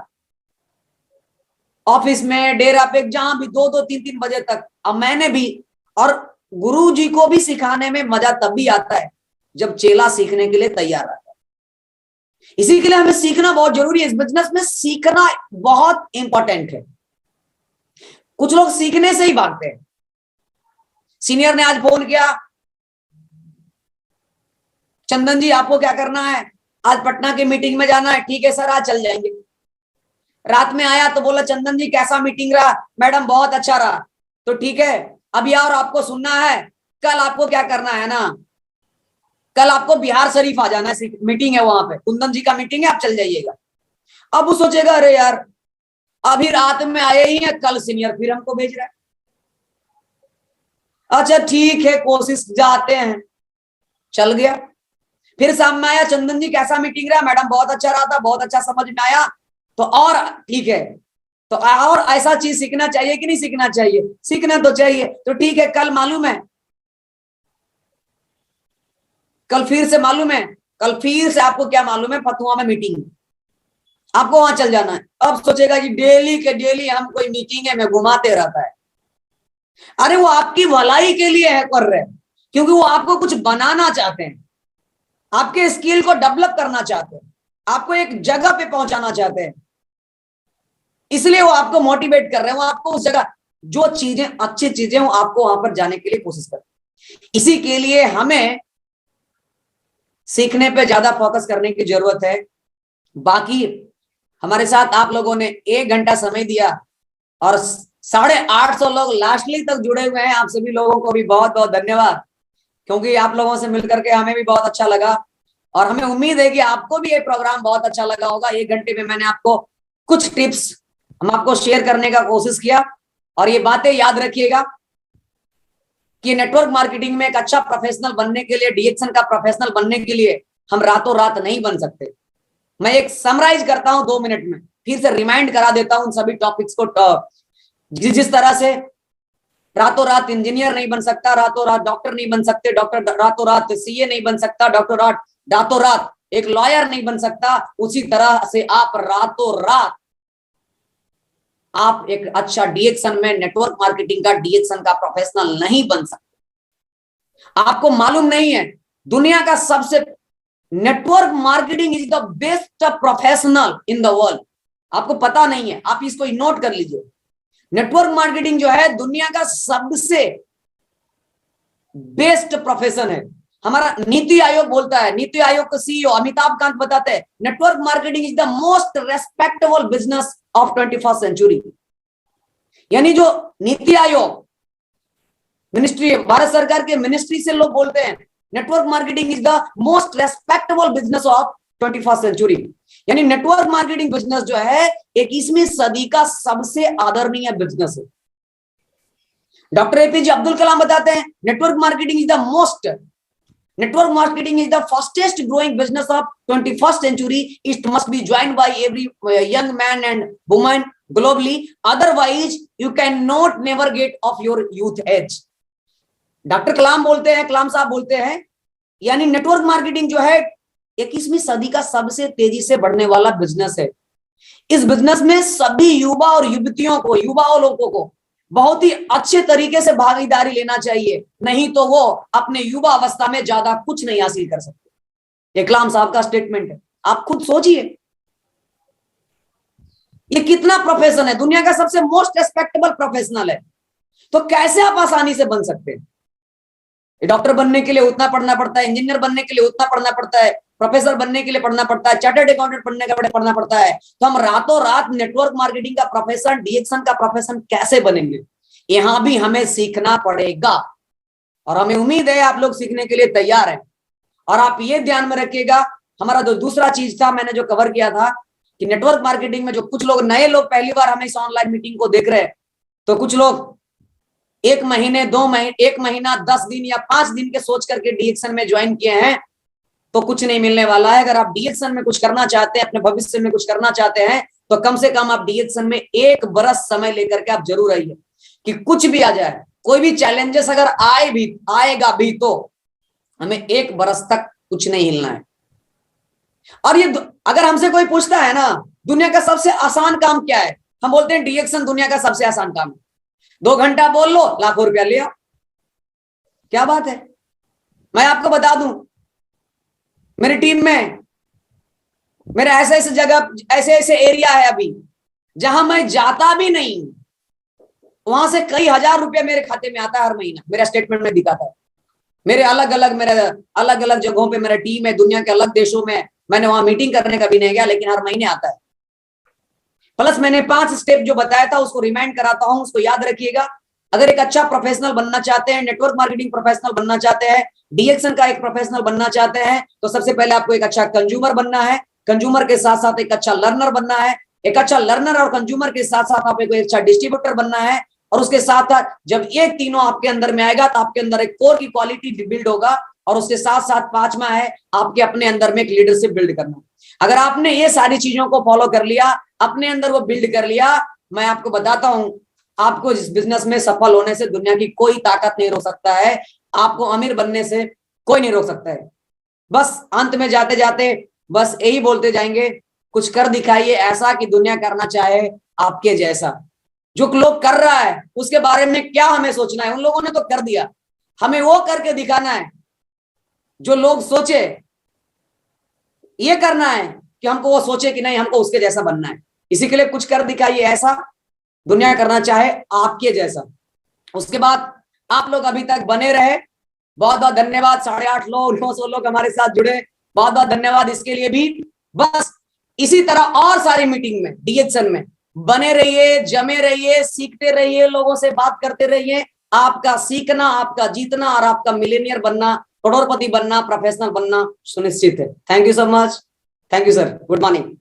ऑफिस में, डेरा पे, जहां भी 2 3 बजे तक। अब मैंने भी, और गुरु जी को भी सिखाने में मजा तब भी आता है जब चेला सीखने के लिए तैयार रहता है। इसी के लिए हमें सीखना बहुत जरूरी है। इस बिजनेस में सीखना बहुत इंपॉर्टेंट है। कुछ लोग सीखने से ही भागते हैं। सीनियर ने आज फोन किया, चंदन जी आपको क्या करना है, आज पटना की मीटिंग में जाना है। ठीक है सर, आज चल जाएंगे। रात में आया तो बोला, चंदन जी कैसा मीटिंग रहा? मैडम बहुत अच्छा रहा। तो ठीक है, अभी और आपको सुनना है, कल आपको क्या करना है ना, कल आपको बिहार शरीफ आ जाना है, मीटिंग है वहां पे, कुंदन जी का मीटिंग है, आप चल जाइएगा। अब वो सोचेगा अरे यार अभी रात में आए ही हैं, कल सीनियर फिर हमको भेज रहा है। अच्छा ठीक है, कोशिश जाते हैं, चल गया। फिर शाम में आया, चंदन जी कैसा मीटिंग रहा? मैडम बहुत अच्छा रहा था, बहुत अच्छा समझ में आया। तो और ठीक है, तो और ऐसा चीज सीखना चाहिए कि नहीं सीखना चाहिए? सीखना तो चाहिए। तो ठीक है, कल मालूम है, कल फिर से मालूम है, कल फिर से आपको क्या मालूम है, फतुआ में मीटिंग, आपको वहां चल जाना है। अब सोचेगा कि डेली के डेली हम कोई मीटिंग में घुमाते रहता है। अरे वो आपकी भलाई के लिए है कर रहे हैं, क्योंकि वो आपको कुछ बनाना चाहते हैं, आपके स्किल को डेवलप करना चाहते हैं, आपको एक जगह पे पहुंचाना चाहते हैं, इसलिए वो आपको मोटिवेट कर रहे हैं, वो आपको उस जगह जो चीजें अच्छी चीजें वो आपको वहां पर जाने के लिए कोशिश कर रहे हैं। इसी के लिए हमें सीखने पे ज्यादा फोकस करने की जरूरत है। बाकी हमारे साथ आप लोगों ने 1 घंटा समय दिया और 850 लोग लास्टली तक जुड़े हुए हैं, आप सभी लोगों को भी बहुत बहुत धन्यवाद, क्योंकि आप लोगों से मिलकर के हमें भी बहुत अच्छा लगा और हमें उम्मीद है कि आपको भी ये प्रोग्राम बहुत अच्छा लगा होगा। 1 घंटे में मैंने आपको कुछ टिप्स हम आपको शेयर करने का कोशिश किया, और ये बातें याद रखिएगा कि नेटवर्क मार्केटिंग में एक अच्छा प्रोफेशनल बनने के लिए, डीएक्शन का प्रोफेशनल बनने के लिए हम रातों रात नहीं बन सकते। मैं एक समराइज करता हूं 2 मिनट में, फिर से रिमाइंड करा देता हूं सभी टॉपिक्स को। जिस तरह से रातों रात इंजीनियर नहीं बन सकता, रातों रात डॉक्टर नहीं बन सकते, डॉक्टर रातों रात सीए नहीं बन सकता, डॉक्टर रातों रात एक लॉयर नहीं बन सकता, उसी तरह से आप रातों रात आप एक अच्छा डीएक्शन में, नेटवर्क मार्केटिंग का डीएक्शन का प्रोफेशनल नहीं बन सकते। आपको मालूम नहीं है, दुनिया का सबसे network marketing is the best professional in the world. आपको पता नहीं है, आप इसको नोट कर लीजिए। नेटवर्क मार्केटिंग जो है दुनिया का सबसे बेस्ट प्रोफेशन है। हमारा नीति आयोग बोलता है, नीति आयोग के सीईओ अमिताभ कांत बताते हैं, network marketing is the most respectable business of 21st century. यानी जो नीति आयोग मिनिस्ट्री, भारत सरकार के मिनिस्ट्री से लोग बोलते हैं network marketing is the most respectable business of 21st century. यानी नेटवर्क मार्केटिंग बिजनेस जो है 21वीं सदी का सबसे आदरणीय बिजनेस है। डॉक्टर एपीजे अब्दुल कलाम बताते हैं network marketing is the fastest growing business of 21st century. It must be joined by every young man and woman globally, otherwise you cannot never get of your youth age. Doctor Kalam बोलते हैं, कलाम साहब बोलते हैं, यानी नेटवर्क मार्केटिंग जो है 21वीं सदी का सबसे तेजी से बढ़ने वाला बिजनेस है। इस बिजनेस में सभी युवा और युवतियों को, युवा लोगों को बहुत ही अच्छे तरीके से भागीदारी लेना चाहिए, नहीं तो वो अपने युवा अवस्था में ज्यादा कुछ नहीं हासिल कर सकते। ये कलाम साहब का स्टेटमेंट है, आप खुद सोचिए ये कितना प्रोफेशन है, दुनिया का सबसे मोस्ट रेस्पेक्टेबल प्रोफेशनल है, तो कैसे आप आसानी से बन सकते हैं? डॉक्टर बनने के लिए उतना पढ़ना पड़ता है, इंजीनियर बनने के लिए उतना पढ़ना पड़ता है, प्रोफेसर बनने के लिए पढ़ना पड़ता है, चार्टर्ड अकाउंटेंट बनने का पढ़ना पड़ता है। तो हम रातों रात नेटवर्क मार्केटिंग का प्रोफेशन, डीएक्शन का प्रोफेशन कैसे बनेंगे? यहां भी हमें सीखना पड़ेगा और हमें उम्मीद है आप लोग सीखने के लिए तैयार हैं। और आप ये ध्यान में रखिएगा, हमारा जो दूसरा चीज था मैंने जो कवर किया था कि नेटवर्क मार्केटिंग में जो कुछ लोग नए लोग पहली बार हमें इस ऑनलाइन मीटिंग को देख रहे हैं, तो कुछ लोग 1 महीने 2 महीने 1 महीना 10 दिन या 5 दिन के सोच करके डीएक्शन में ज्वाइन किए हैं, तो कुछ नहीं मिलने वाला है। अगर आप डीएक्शन में कुछ करना चाहते हैं, अपने भविष्य में कुछ करना चाहते हैं, तो कम से कम आप डीएक्शन में 1 बरस समय लेकर के आप जरूर आइए। कि कुछ भी आ जाए, कोई भी चैलेंजेस अगर आएगा भी, तो हमें 1 बरस तक कुछ नहीं हिलना है। और ये अगर हमसे कोई पूछता है ना दुनिया का सबसे आसान काम क्या है, हम बोलते हैं डीएक्शन दुनिया का सबसे आसान काम है। 2 घंटा बोल लो, लाखों रुपया लिया, क्या बात है। मैं आपको बता दूं, मेरी टीम में मेरे ऐसे जगह, ऐसे एरिया है अभी जहां मैं जाता भी नहीं, वहां से कई हजार रुपया मेरे खाते में आता है हर महीना, मेरा स्टेटमेंट में दिखाता है। मेरे अलग अलग जगहों पे मेरा टीम है, दुनिया के अलग देशों में, मैंने वहां मीटिंग करने का भी नहीं गया, लेकिन हर महीने आता है। प्लस मैंने 5 स्टेप जो बताया था उसको रिमाइंड कराता हूं, उसको याद रखिएगा। अगर एक अच्छा प्रोफेशनल बनना चाहते हैं, नेटवर्क मार्केटिंग प्रोफेशनल बनना चाहते हैं, डीएक्शन का एक प्रोफेशनल बनना चाहते हैं, तो सबसे पहले आपको एक अच्छा कंज्यूमर बनना है। कंज्यूमर के साथ साथ एक अच्छा लर्नर बनना है। एक अच्छा लर्नर और कंज्यूमर के साथ साथ आपको एक अच्छा डिस्ट्रीब्यूटर बनना है। और उसके साथ साथ जब ये तीनों आपके अंदर में आएगा तो आपके अंदर एक कोर की क्वालिटी बिल्ड होगा। और उसके साथ साथ पांचवा है आपके अपने अंदर में एक लीडरशिप बिल्ड करना। अगर आपने ये सारी चीजों को फॉलो कर लिया, अपने अंदर वो बिल्ड कर लिया, मैं आपको बताता हूं, आपको इस बिजनेस में सफल होने से दुनिया की कोई ताकत नहीं रोक सकता है। आपको अमीर बनने से कोई नहीं रोक सकता है। बस अंत में जाते जाते बस यही बोलते जाएंगे, कुछ कर दिखाइए ऐसा कि दुनिया करना चाहे आपके जैसा। जो लोग कर रहा है उसके बारे में क्या हमें सोचना है, उन लोगों ने तो कर दिया, हमें वो करके दिखाना है। जो लोग सोचे ये करना है कि हमको वो सोचे कि नहीं हमको उसके जैसा बनना है, इसी के लिए कुछ कर दिखाइए ऐसा दुनिया करना चाहे आपके जैसा। उसके बाद आप लोग अभी तक बने रहे, बहुत बहुत धन्यवाद। 850 लोग 900 लोग हमारे साथ जुड़े, बहुत बहुत धन्यवाद इसके लिए भी। बस इसी तरह और सारी मीटिंग में डीएक्शन में बने रहिए, जमे रहिए, सीखते रहिए, लोगों से बात करते रहिए। आपका सीखना, आपका जीतना और आपका मिलेनियर बनना, करोड़पति बनना, प्रोफेशनल बनना सुनिश्चित है। Thank you so much. Thank you sir. Good morning.